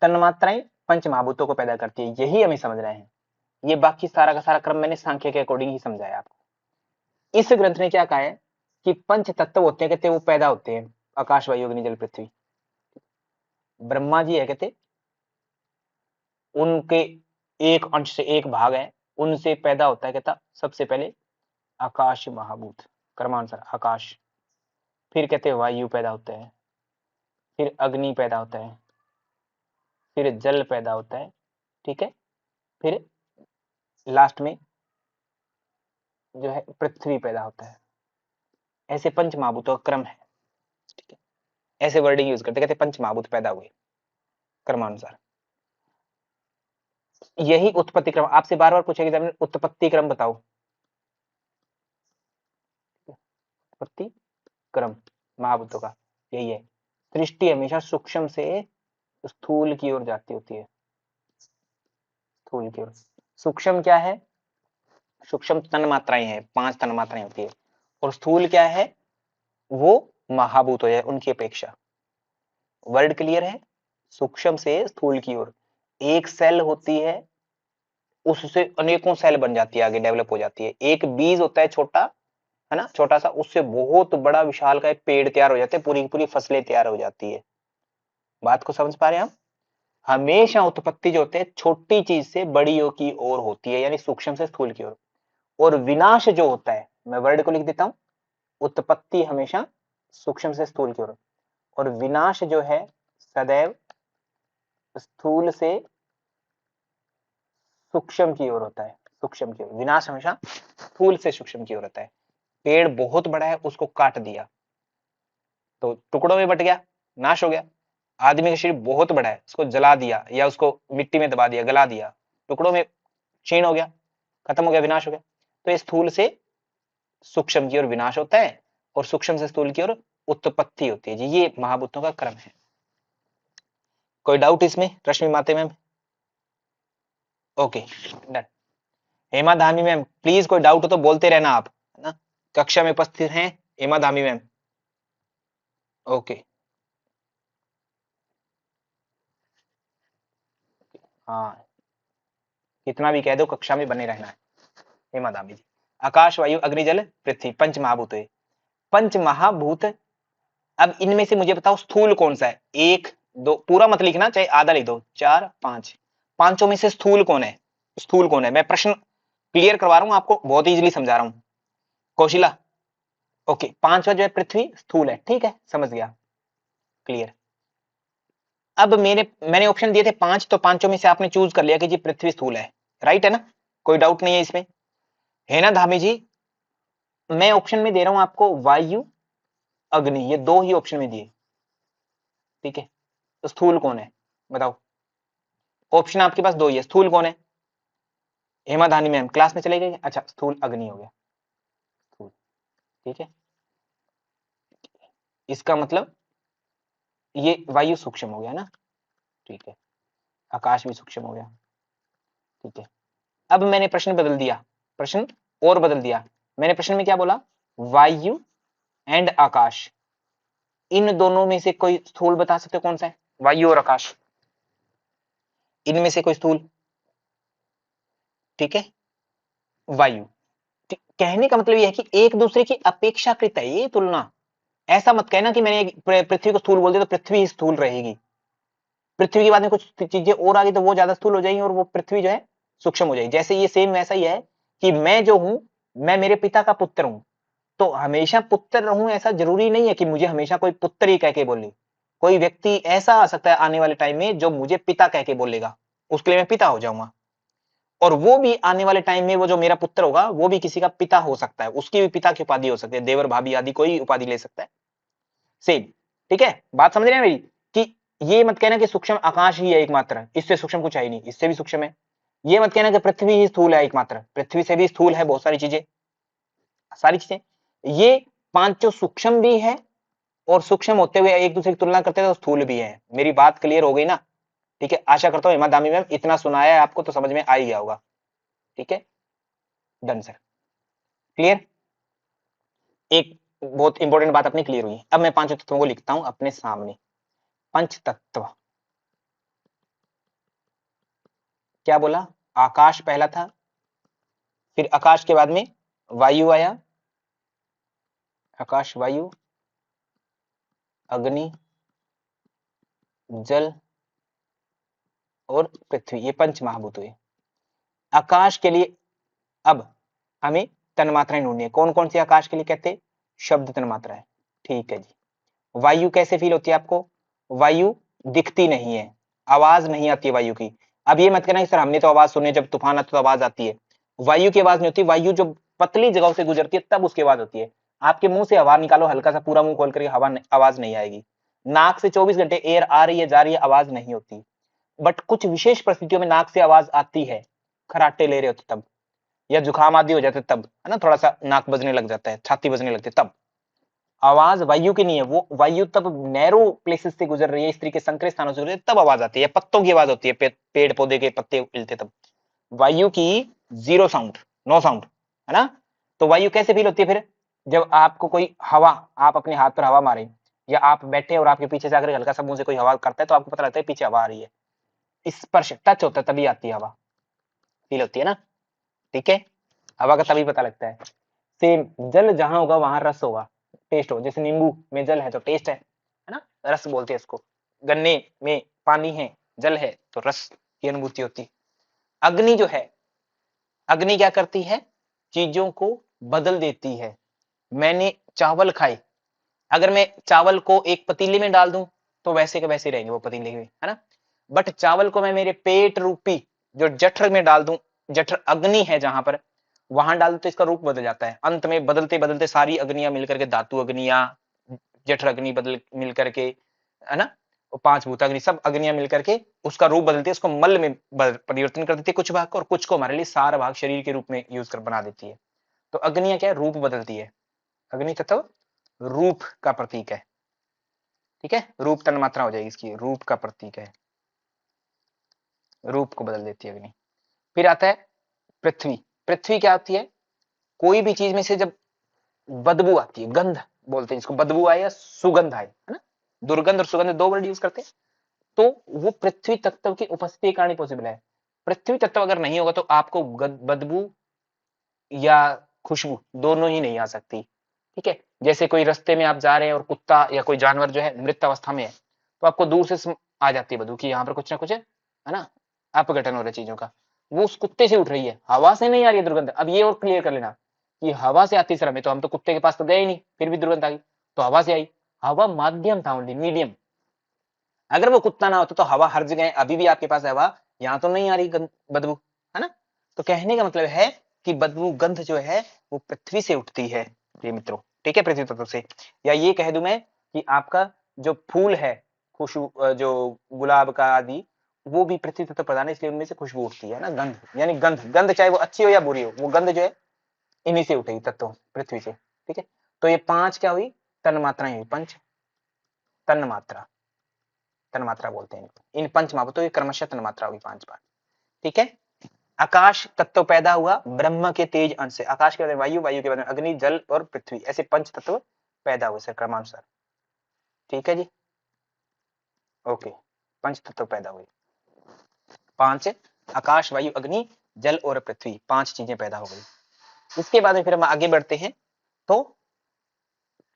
तन्मात्राएं पंच महाभूतों को पैदा करती है, यही हमें समझ रहे हैं। ये बाकी सारा का सारा क्रम मैंने सांख्य के अकॉर्डिंग ही समझाया आपको। इस ग्रंथ ने क्या कहा है कि पंच तत्व होते हैं, कहते वो पैदा होते हैं, आकाश वायु अग्नि जल पृथ्वी। ब्रह्मा जी है कहते उनके एक अंश से एक भाग है, उनसे पैदा होता है कहता सबसे पहले आकाश महाभूत, क्रमानुसार आकाश, फिर कहते वायु पैदा होता है, फिर अग्नि पैदा होता है, फिर जल पैदा होता है, ठीक है, फिर लास्ट में जो है पृथ्वी पैदा होता है। ऐसे पंच महाभूतों का क्रम है, ठीक है। ऐसे वर्डिंग यूज करते, कहते पंच महाभूत पैदा हुए क्रमानुसार। यही उत्पत्ति क्रम आपसे बार बार पूछेगा एग्जाम में, उत्पत्ति क्रम बताओ। उत्पत्ति क्रम महाभूतों का यही है। सृष्टि हमेशा सूक्ष्म से स्थूल की ओर जाती होती है, स्थूल की ओर। सूक्ष्म क्या है? सूक्ष्म तन मात्राएं हैं, 5 तन मात्राएं होती है, और स्थूल क्या है? वो महाभूत हो जाए उनकी अपेक्षा। वर्ड क्लियर है? सूक्ष्म से स्थूल की ओर। एक सेल होती है, उससे अनेकों सेल बन जाती है, आगे डेवलप हो जाती है। एक बीज होता है छोटा, है ना, छोटा सा, उससे बहुत बड़ा विशाल का एक पेड़ तैयार हो जाता है, पूरी पूरी फसलें तैयार हो जाती है। बात को समझ पा रहे हैं हम? हमेशा उत्पत्ति जो होते हैं छोटी चीज से बड़ी की ओर होती है, यानी सूक्ष्म से स्थूल की ओर। और विनाश जो होता है, मैं वर्ड को लिख देता हूं, उत्पत्ति हमेशा सूक्ष्म से स्थूल की ओर, और विनाश जो है सदैव स्थूल से सूक्ष्म की ओर होता है। सूक्ष्म की ओर विनाश हमेशा स्थूल से सूक्ष्म की ओर होता है। पेड़ बहुत बड़ा है, उसको काट दिया तो टुकड़ों में बट गया, नाश हो गया। आदमी का शरीर बहुत बड़ा है, उसको जला दिया या उसको मिट्टी में दबा दिया, गला दिया, टुकड़ों में क्षीण हो गया, खत्म हो गया, विनाश हो गया। तो ये स्थूल से सूक्ष्म की ओर विनाश होता है, और सूक्ष्म से स्थूल की ओर उत्पत्ति होती है जी। ये महाभूतों का क्रम है। कोई डाउट इसमें रश्मि माते ma'am? Okay done. Hema Dhami ma'am please कोई डाउट हो तो बोलते रहना आप, है ना। कक्षा में उपस्थित हैं हेमा धामी मैम? ओके हाँ, कितना भी कह दो कक्षा में बने रहना है। हेमा धामी जी, आकाश वायु अग्नि जल पृथ्वी पंच महाभूत है। पंच महाभूत, अब इनमें से मुझे बताओ स्थूल कौन सा है? एक दो, पूरा मत लिखना, चाहे आधा लिख दो, 4 5, पांचों में से स्थूल कौन है? स्थूल कौन है? मैं प्रश्न क्लियर करवा रहा हूं आपको, बहुत इजीली समझा रहा हूं। कौशिला ओके, पांचवा जो है पृथ्वी स्थूल है, ठीक है, समझ गया, क्लियर। अब मैंने ऑप्शन दिए थे 5, तो पांचों में से आपने चूज कर लिया कि जी पृथ्वी स्थूल है, राइट है ना, कोई डाउट नहीं है इसमें, है ना धामी जी? मैं ऑप्शन में दे रहा हूं आपको वायु अग्नि, ये दो ही ऑप्शन में दिए, ठीक है। तो स्थूल कौन है बताओ? ऑप्शन आपके पास दो ही है, स्थूल कौन है? हेमा धानी मैम क्लास में चले गए? अच्छा, स्थूल अग्नि हो गया, स्थूल, ठीक है। इसका मतलब ये वायु सूक्ष्म हो गया ना, ठीक है, आकाश भी सूक्ष्म हो गया, ठीक है। अब मैंने प्रश्न बदल दिया, प्रश्न और बदल दिया। मैंने प्रश्न में क्या बोला? वायु एंड आकाश, इन दोनों में से कोई स्थूल बता सकते हो कौन सा है? वायु और आकाश, इनमें से कोई स्थूल, ठीक है, वायु। कहने का मतलब यह है कि एक दूसरे की अपेक्षाकृत है ये तुलना। ऐसा मत कहना कि मैंने पृथ्वी को स्थूल बोल दिया तो पृथ्वी ही स्थूल रहेगी, पृथ्वी के बाद में कुछ चीजें और आ गई तो वो ज्यादा स्थूल हो जाएंगी और वो पृथ्वी जो है सूक्ष्म हो जाएगी। जैसे ये सेम वैसा ही है कि मैं जो हूं, मैं मेरे पिता का पुत्र हूं, तो हमेशा पुत्र रहूं ऐसा जरूरी नहीं है कि मुझे हमेशा कोई पुत्र ही कह के बोले। कोई व्यक्ति ऐसा आ सकता है आने वाले टाइम में जो मुझे पिता कह के बोलेगा, उसके लिए मैं पिता हो जाऊंगा। और वो भी आने वाले टाइम में वो जो मेरा पुत्र होगा वो भी किसी का पिता हो सकता है, उसकी भी पिता की उपाधि हो सकती है, देवर भाभी आदि कोई उपाधि ले सकता है, सेम, ठीक है। बात समझ रहे हैं मेरी कि ये मत कहना कि सूक्ष्म आकाश ही है एकमात्र, इससे सूक्ष्म कुछ है ही नहीं, इससे भी सूक्ष्म है। ये मत कहना कि पृथ्वी ही स्थूल है एकमात्र, पृथ्वी से भी स्थूल है बहुत सारी चीजें, सारी चीजें। ये पांचों सूक्ष्म भी है और सूक्ष्म होते हुए एक दूसरे की तुलना करते हैं तो स्थूल भी है। मेरी बात क्लियर हो गई ना? ठीक है, आशा करता हूँ हेमा दामी मैम इतना सुनाया है आपको तो समझ में आ ही गया होगा। ठीक है, डन सर, क्लियर। एक बहुत इंपॉर्टेंट बात अपनी क्लियर हुई। अब मैं पांचों तत्वों को लिखता हूं अपने सामने। पंच तत्व क्या बोला? आकाश पहला था, फिर आकाश के बाद में वायु आया, आकाश वायु, अग्नि, जल और पृथ्वी, ये पंच महाभूत हुए। आकाश के लिए अब हमें तन्मात्राएं ढूंढनी है। कौन कौन सी आकाश के लिए कहते हैं? शब्द तन्मात्रा है। ठीक है जी। वायु कैसे फील होती है आपको? वायु दिखती नहीं है, आवाज नहीं आती है वायु की। अब ये मत कहना कि सर हमने तो आवाज सुनी, जब तूफान आता तो आवाज आती है। वायु की आवाज नहीं होती, वायु जो पतली जगह से गुजरती है तब उसकी आवाज होती है। आपके मुंह से हवा निकालो हल्का सा, पूरा मुंह खोल करके हवा आवाज नहीं आएगी। नाक से 24 घंटे एयर आ रही है जा रही है, आवाज नहीं होती। बट कुछ विशेष परिस्थितियों में नाक से आवाज आती है, खराटे ले रहे होते तब, या जुकाम आदि हो जाते तब, है ना, थोड़ा सा नाक बजने लग जाता है, छाती बजने लगती है तब। आवाज वायु की नहीं है, वो वायु तब नैरो प्लेसेस से गुजर रही है, इस तरीके संकरे स्थानों से गुजर रही है तब आवाज आती है। पत्तों की आवाज होती है, पेड़ पौधे के पत्ते हिलते तब। वायु की जीरो साउंड, नो साउंड, है ना। तो वायु कैसे फील होती है फिर? जब आपको कोई हवा, आप अपने हाथ पर हवा मारे, या आप बैठे और आपके पीछे से आकर हल्का सा मुंह से कोई हवा करता है तो आपको पता लगता है पीछे हवा आ रही है। स्पर्श टच होता है तभी आती है हवा, फील होती है ना। ठीक है, हवा का तभी पता लगता है। सेम, जल जहां होगा वहां रस होगा, टेस्ट हो। जैसे नींबू में जल है तो टेस्ट है ना, रस बोलते हैं इसको। गन्ने में पानी है, जल है तो रस की अनुभूति होती है। अग्नि जो है, अग्नि क्या करती है? चीजों को बदल देती है। मैंने चावल खाए, अगर मैं चावल को एक पतीले में डाल दूं तो वैसे के वैसे रहेंगे वो पतीले में, है ना। बट चावल को मैं मेरे पेट रूपी जो जठर में डाल दूं, जठर अग्नि है जहां पर, वहां डाल दूं तो इसका रूप बदल जाता है। अंत में बदलते बदलते सारी अग्नियां मिलकर के, धातु अग्नियां, जठर अग्नि बदल मिलकर के, है ना, और पांच भूत अग्नि, सब अग्नियां मिलकर के उसका रूप बदलती है, उसको मल में परिवर्तन कर देती है कुछ भाग को, और कुछ को हमारे लिए सार भाग शरीर के रूप में यूज कर बना देती है। तो अग्नियां क्या है? रूप बदलती है। अग्नि तत्व रूप का प्रतीक है। ठीक है, रूप तन्मात्रा हो जाएगी इसकी, रूप का प्रतीक है, रूप को बदल देती है अग्नि। फिर आता है पृथ्वी। पृथ्वी क्या होती है? कोई भी चीज में से जब बदबू आती है, गंध बोलते हैं इसको, बदबू आए या सुगंध आए, है ना, दुर्गंध और सुगंध दो वर्ड यूज करते हैं, तो वो पृथ्वी तत्व की उपस्थिति के कारण पॉसिबल है। पृथ्वी तत्व अगर नहीं होगा तो आपको बदबू या खुशबू दोनों ही नहीं आ सकती। ठीक है, जैसे कोई रास्ते में आप जा रहे हैं और कुत्ता या कोई जानवर जो है मृत अवस्था में है, तो आपको दूर से आ जाती है बदबू कि यहाँ पर कुछ ना कुछ है ना, अपघटन हो रहा है चीजों का। वो उस कुत्ते से उठ रही है, हवा से नहीं आ रही है दुर्गंध। अब ये और क्लियर कर लेना कि हवा से आती सर हमें, तो हम तो कुत्ते के पास तो गए ही नहीं, फिर भी दुर्गंध आ गई, तो हवा से आई। हवा माध्यम था, ओनली मीडियम। अगर वो कुत्ता ना होता तो हवा हर जगह, अभी भी आपके पास है हवा, यहाँ तो नहीं आ रही बदबू, है ना। तो कहने का मतलब है कि बदबू गंध जो है वो पृथ्वी से उठती है ये मित्रों। ठीक है, पृथ्वी तत्व से। या ये कह दूं मैं कि आपका जो फूल है, खुशबू जो गुलाब का आदि, वो भी पृथ्वी तत्व प्रधान है, इसलिए उनमें से खुशबू उठती है ना, गंध। यानी गंध, गंध चाहे वो अच्छी हो या बुरी हो, वो गंध जो है इन्हीं से उठेगी, तत्व पृथ्वी से। ठीक है, तो ये पांच क्या हुई? तन्मात्राएं हुई, पंच तन्मात्रा, तन्मात्रा बोलते हैं इन पंच महाभूतों की क्रमशः तन्मात्रा हुई पांच बार। ठीक है, आकाश तत्व पैदा हुआ ब्रह्म के तेज अंश से। आकाश के बाद वायु, वायु के बाद अग्नि, जल और पृथ्वी, ऐसे पंच तत्व पैदा हुए सर क्रमानुसार। ठीक है जी, ओके, पंच तत्व पैदा हुए, पांच, आकाश वायु अग्नि जल और पृथ्वी, पांच चीजें पैदा हो गई। इसके बाद में फिर हम आगे बढ़ते हैं। तो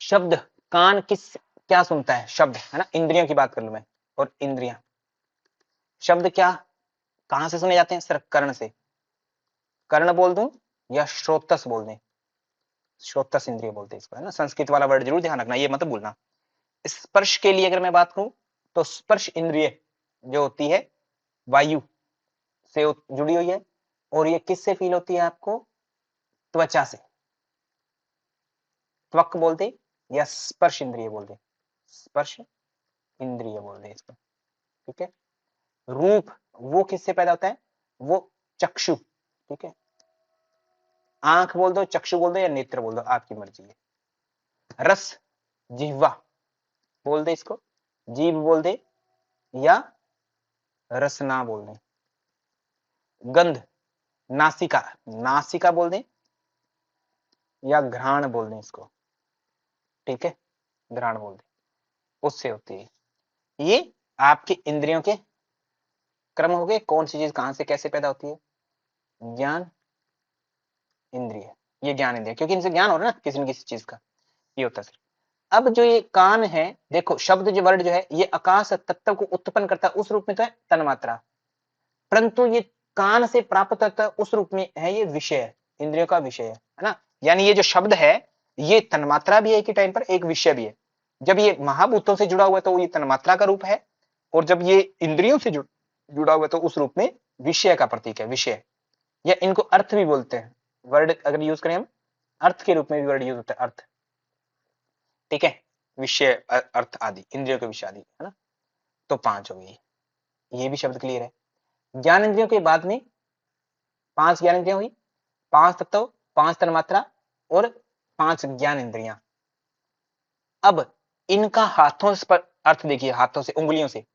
शब्द, कान किस क्या सुनता है? शब्द, है ना, इंद्रियों की बात कर लू मैं, और इंद्रियां, शब्द क्या कहां से सुने जाते हैं? सिर्फ कर्ण से। कर्ण बोल दूं या श्रोतस बोल दें? श्रोतस इंद्रिय बोलते हैं इसको, है ना, संस्कृत वाला वर्ड जरूर ध्यान रखना, ये मत भूलना। स्पर्श के लिए अगर मैं बात करूं तो स्पर्श इंद्रिय जो होती है वायु से जुड़ी हुई है, और ये किससे फील होती है आपको? त्वचा से, त्वक बोलते या स्पर्श इंद्रिय बोलते, स्पर्श इंद्रिय बोलते इसको। ठीक है। रूप वो किससे पैदा होता है, वो चक्षु, ठीक है। आंख बोल दो, चक्षु बोल दो या नेत्र बोल दो, आपकी मर्जी है। रस जिह्वा बोल दे, इसको जीभ बोल दे या रसना बोल दे। गंध नासिका, नासिका बोल दे या घ्राण बोल दे इसको, ठीक है, घ्राण बोल दे, उससे होती है। ये आपके इंद्रियों के क्रम हो गए, कौन सी चीज कहां से कैसे पैदा होती है। ज्ञान इंद्रिय, ये ज्ञान इंद्रिय, क्योंकि इनसे ज्ञान हो रहा है ना किसी न किसी चीज का, ये होता है। अब जो ये कान है, देखो शब्द जो वर्ड जो है ये आकाश तत्व को उत्पन्न करता है, उस रूप में तो है तन्मात्रा, परंतु ये कान से प्राप्त होता है उस रूप में है ये विषय, इंद्रियों का विषय है ना। यानी ये जो शब्द है ये तन्मात्रा भी है एक ही टाइम पर, एक विषय भी है। जब ये महाभूतों से जुड़ा हुआ है तो ये तन्मात्रा का रूप है, और जब ये इंद्रियों से जुड़ा हुआ है तो उस रूप में विषय का प्रतीक है, विषय। या इनको अर्थ भी बोलते हैं, वर्ड अगर यूज करें हम, अर्थ के रूप में भी वर्ड यूज होता है, अर्थ, ठीक है। विषय अर्थ आदि, इंद्रियों के विषय आदि, है ना। तो 5 हो गई, ये भी शब्द क्लियर है। ज्ञान इंद्रियों के बाद में 5 ज्ञान इंद्रियां हुई, 5 तत्व, 5 तन्मात्रा और 5 ज्ञान इंद्रियां। अब इनका हाथों पर अर्थ देखिए, हाथों से, उंगलियों से।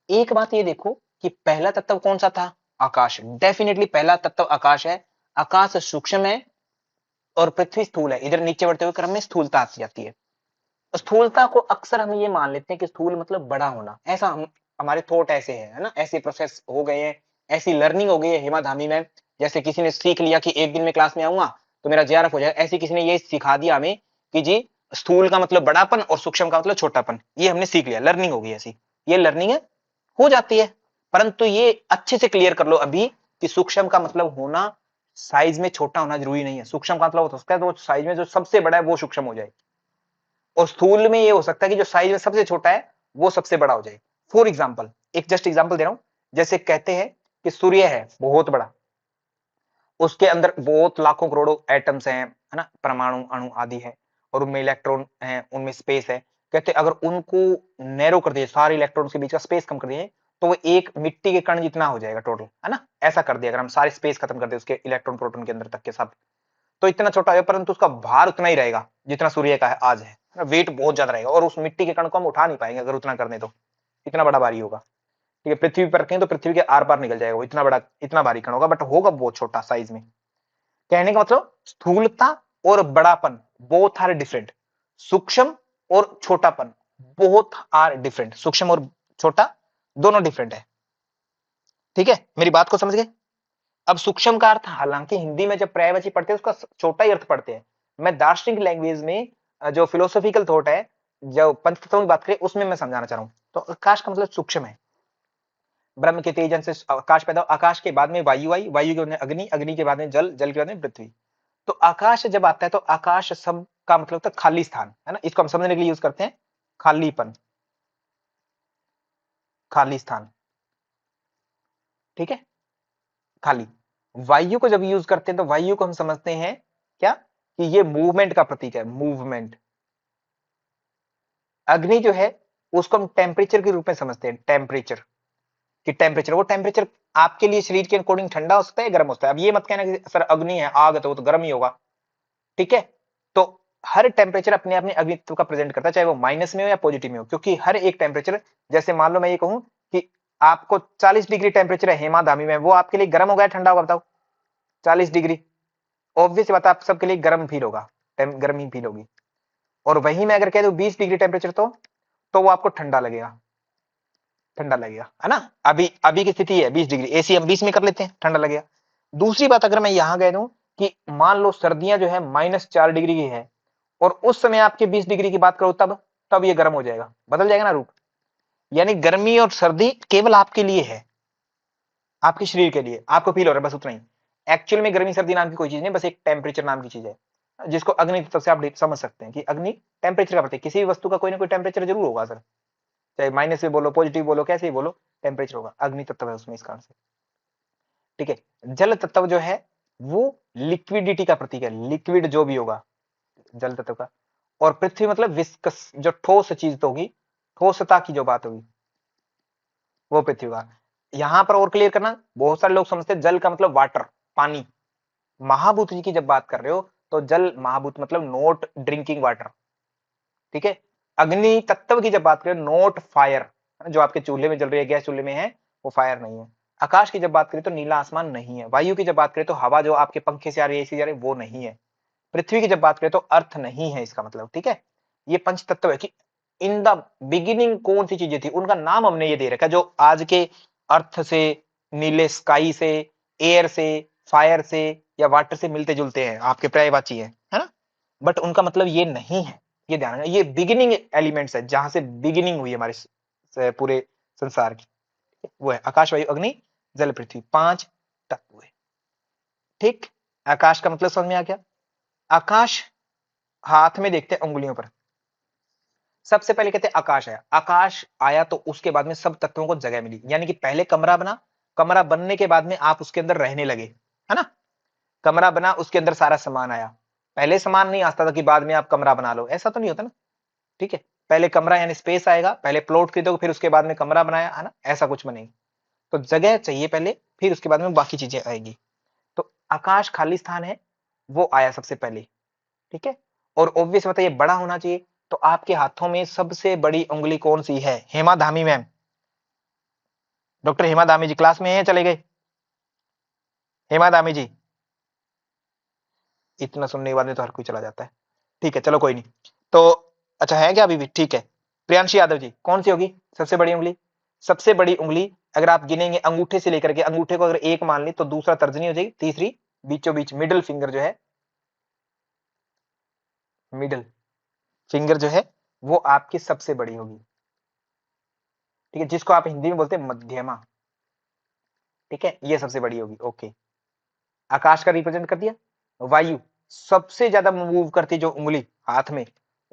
एक बात ये देखो कि पहला तत्व कौन सा था, आकाश। डेफिनेटली पहला तत्व आकाश है। आकाश सूक्ष्म है और पृथ्वी स्थूल है। इधर नीचे बढ़ते हुए क्रम में स्थूलता आती जाती है। स्थूलता को अक्सर हम ये मान लेते हैं कि स्थूल मतलब बड़ा होना, ऐसा हम, हमारे थॉट ऐसे है ना, ऐसे प्रोसेस हो गए हैं, ऐसी लर्निंग हो गई है हेमा धामी में। जैसे किसी ने सीख लिया कि एक दिन में क्लास में आऊंगा तो मेरा जेआरएफ हो जाएगा, ऐसे किसी ने ये सिखा दिया हमें कि जी स्थूल का मतलब बड़ापन और सूक्ष्म का मतलब छोटापन, ये हमने सीख लिया, लर्निंग हो गई ऐसी। ये लर्निंग हो जाती है, परंतु ये अच्छे से क्लियर कर लो अभी कि सूक्ष्म का मतलब होना साइज में छोटा होना जरूरी नहीं है। सूक्ष्म का मतलब हो सकता है तो साइज में जो सबसे बड़ा है वो सूक्ष्म हो जाए, और स्थूल में ये हो सकता है कि जो साइज में सबसे छोटा है वो सबसे बड़ा हो जाए। फॉर एग्जाम्पल, एक जस्ट एग्जाम्पल दे रहा हूं, जैसे कहते हैं कि सूर्य है बहुत बड़ा, उसके अंदर बहुत लाखों करोड़ों एटम्स हैं, है ना, परमाणु अणु आदि है, और उनमें इलेक्ट्रॉन है, उनमें स्पेस है। कहते अगर उनको नैरो कर दिए, सारे इलेक्ट्रॉन के बीच का स्पेस कम कर दिए, तो वो एक मिट्टी के कण जितना हो जाएगा टोटल, है ना। ऐसा कर दिया अगर हम सारे स्पेस खत्म कर दे उसके इलेक्ट्रॉन प्रोटॉन के अंदर तक के सब, तो इतना छोटा है, परंतु उसका भार उतना ही रहेगा जितना सूर्य का है आज है, वेट बहुत ज्यादा रहेगा, और उस मिट्टी के कण को हम उठा नहीं पाएंगे अगर उतना करने, तो इतना बड़ा भारी होगा। ठीक है, पृथ्वी पर रखें तो पृथ्वी के आर पार निकल जाएगा, वो इतना बड़ा, इतना भारी कण होगा, बट होगा बहुत छोटा साइज में। कहने का मतलब स्थूलता और बड़ापन बोथ आर डिफरेंट, सूक्ष्म और छोटापन बोथ आर डिफरेंट, सूक्ष्म और छोटा दोनों डिफरेंट है। ठीक है, मेरी बात को समझ गए। अब सूक्ष्म का अर्थ हालांकि हिंदी में जब पर्यायवाची पढ़ते हैं उसका छोटा ही अर्थ पढ़ते हैं, मैं दार्शनिक लैंग्वेज में जो फिलोसॉफिकल थॉट है, जो पंचतत्वों की बात करें उसमें मैं समझाना चाह रहा हूं। तो आकाश का मतलब सूक्ष्म है। ब्रह्म के तेजन से आकाश पैदा, आकाश के बाद में वायु आई, वायु के बाद में अग्नि, अग्नि के बाद में जल, जल के बाद में पृथ्वी। तो आकाश जब आता है तो आकाश सब का मतलब होता है खाली स्थान, है ना। इसको हम समझने के लिए यूज करते हैं खालीपन, खाली स्थान, ठीक है, खाली। वायु को जब यूज करते हैं तो वायु को हम समझते हैं क्या, कि ये मूवमेंट का प्रतीक है, मूवमेंट। अग्नि जो है उसको हम टेम्परेचर के रूप में समझते हैं, टेम्परेचर, कि टेम्परेचर, वो टेम्परेचर आपके लिए शरीर के अकॉर्डिंग ठंडा हो सकता है, गर्म हो सकता है। अब ये मत कहना कि सर अग्नि है, आग है, तो वो तो गर्म ही होगा, ठीक है। तो हर टेम्परेचर अपने आप में अग्नित्व का प्रेजेंट करता है, चाहे वो माइनस में हो या पॉजिटिव में हो, क्योंकि हर एक टेम्परेचर, जैसे मान लो मैं ये कहूं कि आपको 40 डिग्री टेम्परेचर है हेमा धामी में, वो आपके लिए गर्म होगा या ठंडा होगा बताओ, 40 डिग्री, ऑब्वियस बात है आप सबके लिए गर्म फील होगा, गर्म ही फील होगी। और वही मैं अगर कह दूं 20 डिग्री टेम्परेचर, तो वो आपको ठंडा लगेगा, ठंडा लगेगा, है ना। अभी अभी की स्थिति है 20 डिग्री, एसी हम 20 में कर लेते हैं, ठंडा लगेगा। दूसरी बात अगर मैं यहां कह दूं कि मान लो सर्दियां जो है -4 डिग्री की है, और उस समय आपके 20 डिग्री की बात करो, तब तब ये गर्म हो जाएगा, बदल जाएगा ना रूप। यानी गर्मी और सर्दी केवल आपके लिए है, आपके शरीर के लिए, आपको फील हो रहा है बस उतना ही। एक्चुअल में गर्मी सर्दी नाम की कोई चीज नहीं, बस एक टेम्परेचर नाम की चीज है, जिसको अग्नि तत्व से आप समझ सकते हैं कि अग्नि टेम्परेचर का प्रतीक, किसी भी वस्तु का कोई ना कोई टेम्परेचर जरूर होगा सर, चाहे माइनस में बोलो, पॉजिटिव बोलो, कैसे ही बोलो, टेम्परेचर होगा, अग्नि तत्व है उसमें, इस कारण से। ठीक है, जल तत्व जो है वो लिक्विडिटी का प्रतीक है, लिक्विड जो भी होगा जल तत्व का। और पृथ्वी मतलब विस्कस, जो ठोस चीज तो होगी, ठोसता की जो बात होगी, वो पृथ्वी का। यहां पर और क्लियर करना, बहुत सारे लोग समझते हैं जल का मतलब वाटर, पानी। महाभूत जी की जब बात कर रहे हो तो जल महाभूत मतलब नोट ड्रिंकिंग वाटर, ठीक है। अग्नि तत्व की जब बात करें, नोट फायर, जो आपके चूल्हे में जल रही है, गैस चूल्हे में है, वो फायर नहीं है। आकाश की जब बात करें तो नीला आसमान नहीं है। वायु की जब बात करें तो हवा जो आपके पंखे से आ रही है, एसी से आ रही है, वो नहीं है। पृथ्वी की जब बात करें तो अर्थ नहीं है, इसका मतलब, ठीक है। ये पंच तत्व है कि इन द बिगिनिंग कौन सी चीजें थी, उनका नाम हमने ये दे रखा है, जो आज के अर्थ से, नीले स्काई से, एयर से, फायर से या वाटर से मिलते जुलते हैं, आपके पर्यायवाची है ना, बट उनका मतलब ये नहीं है। ये ध्यान रखना, ये बिगिनिंग एलिमेंट्स है, जहां से बिगिनिंग हुई हमारे पूरे संसार की, वो है आकाश, वायु, अग्नि, जल, पृथ्वी, पांच तत्व है, ठीक। आकाश का मतलब समझ में आ गया। आकाश हाथ में देखते हैं उंगलियों पर, सबसे पहले कहते हैं आकाश आया। आकाश आया तो उसके बाद में सब तत्वों को जगह मिली, यानी कि पहले कमरा बना, कमरा बनने के बाद में आप उसके अंदर रहने लगे, है ना। कमरा बना, उसके अंदर सारा सामान आया। पहले सामान नहीं आता था कि बाद में आप कमरा बना लो, ऐसा तो नहीं होता ना, ठीक है। पहले कमरा यानी स्पेस आएगा, पहले प्लॉट खरीदोगे, फिर उसके बाद में कमरा बनाया, है ना, ऐसा कुछ बनेगा। तो जगह चाहिए पहले, फिर उसके बाद में बाकी चीजें आएगी। तो आकाश खाली स्थान है, वो आया सबसे पहले, ठीक है। और ऑब्वियस बात है, ये बड़ा होना चाहिए। तो आपके हाथों में सबसे बड़ी उंगली कौन सी है? हेमा धामी मैम, डॉक्टर हेमा धामी जी क्लास में है, चले गए? हेमा धामी जी, इतना सुनने के बाद में तो हर कोई चला जाता है, ठीक है, चलो कोई नहीं। तो अच्छा है क्या अभी भी? ठीक है। प्रियांशी यादव जी, कौन सी होगी सबसे बड़ी उंगली? सबसे बड़ी उंगली अगर आप गिनेंगे अंगूठे से लेकर के, अंगूठे को अगर एक मान ली तो दूसरा तर्जनी हो जाएगी, तीसरी बीचों बीच मिडिल फिंगर जो है, मिडिल फिंगर जो है वो आपकी सबसे बड़ी होगी, ठीक है, जिसको आप हिंदी में बोलते हैं मध्यमा, ठीक है, ये सबसे बड़ी होगी। ओके, आकाश का रिप्रेजेंट कर दिया। वायु, सबसे ज्यादा मूव करती जो उंगली हाथ में,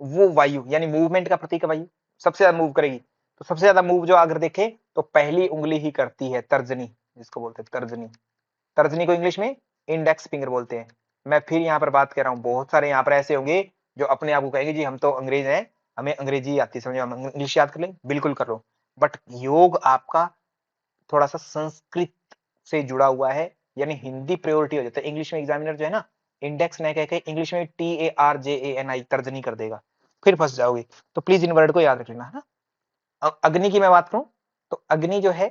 वो वायु यानी मूवमेंट का प्रतीक है वायु, सबसे ज्यादा मूव करेगी। तो सबसे ज्यादा मूव जो अगर देखें तो पहली उंगली ही करती है, तर्जनी जिसको बोलते हैं तर्जनी। तर्जनी को इंग्लिश में इंडेक्स फिंगर बोलते हैं। मैं फिर यहाँ पर बात कर रहा हूँ, बहुत सारे यहाँ पर ऐसे होंगे जो अपने आप को कहेंगे जी हम तो अंग्रेज हैं, हमें अंग्रेजी आती है, समझो हम इंग्लिश याद कर लें, बिल्कुल कर लो, बट योग आपका थोड़ा सा संस्कृत से जुड़ा हुआ है, यानी हिंदी प्रायोरिटी हो जाता है। इंग्लिश में एग्जामिनर जो है ना, इंडेक्स नहीं कह के इंग्लिश में TARJANI तर्जनी कर देगा, फिर फंस जाओगे। तो प्लीज इन वर्ड को याद रख लेना, है ना। अग्नि की मैं बात करूं तो अग्नि जो है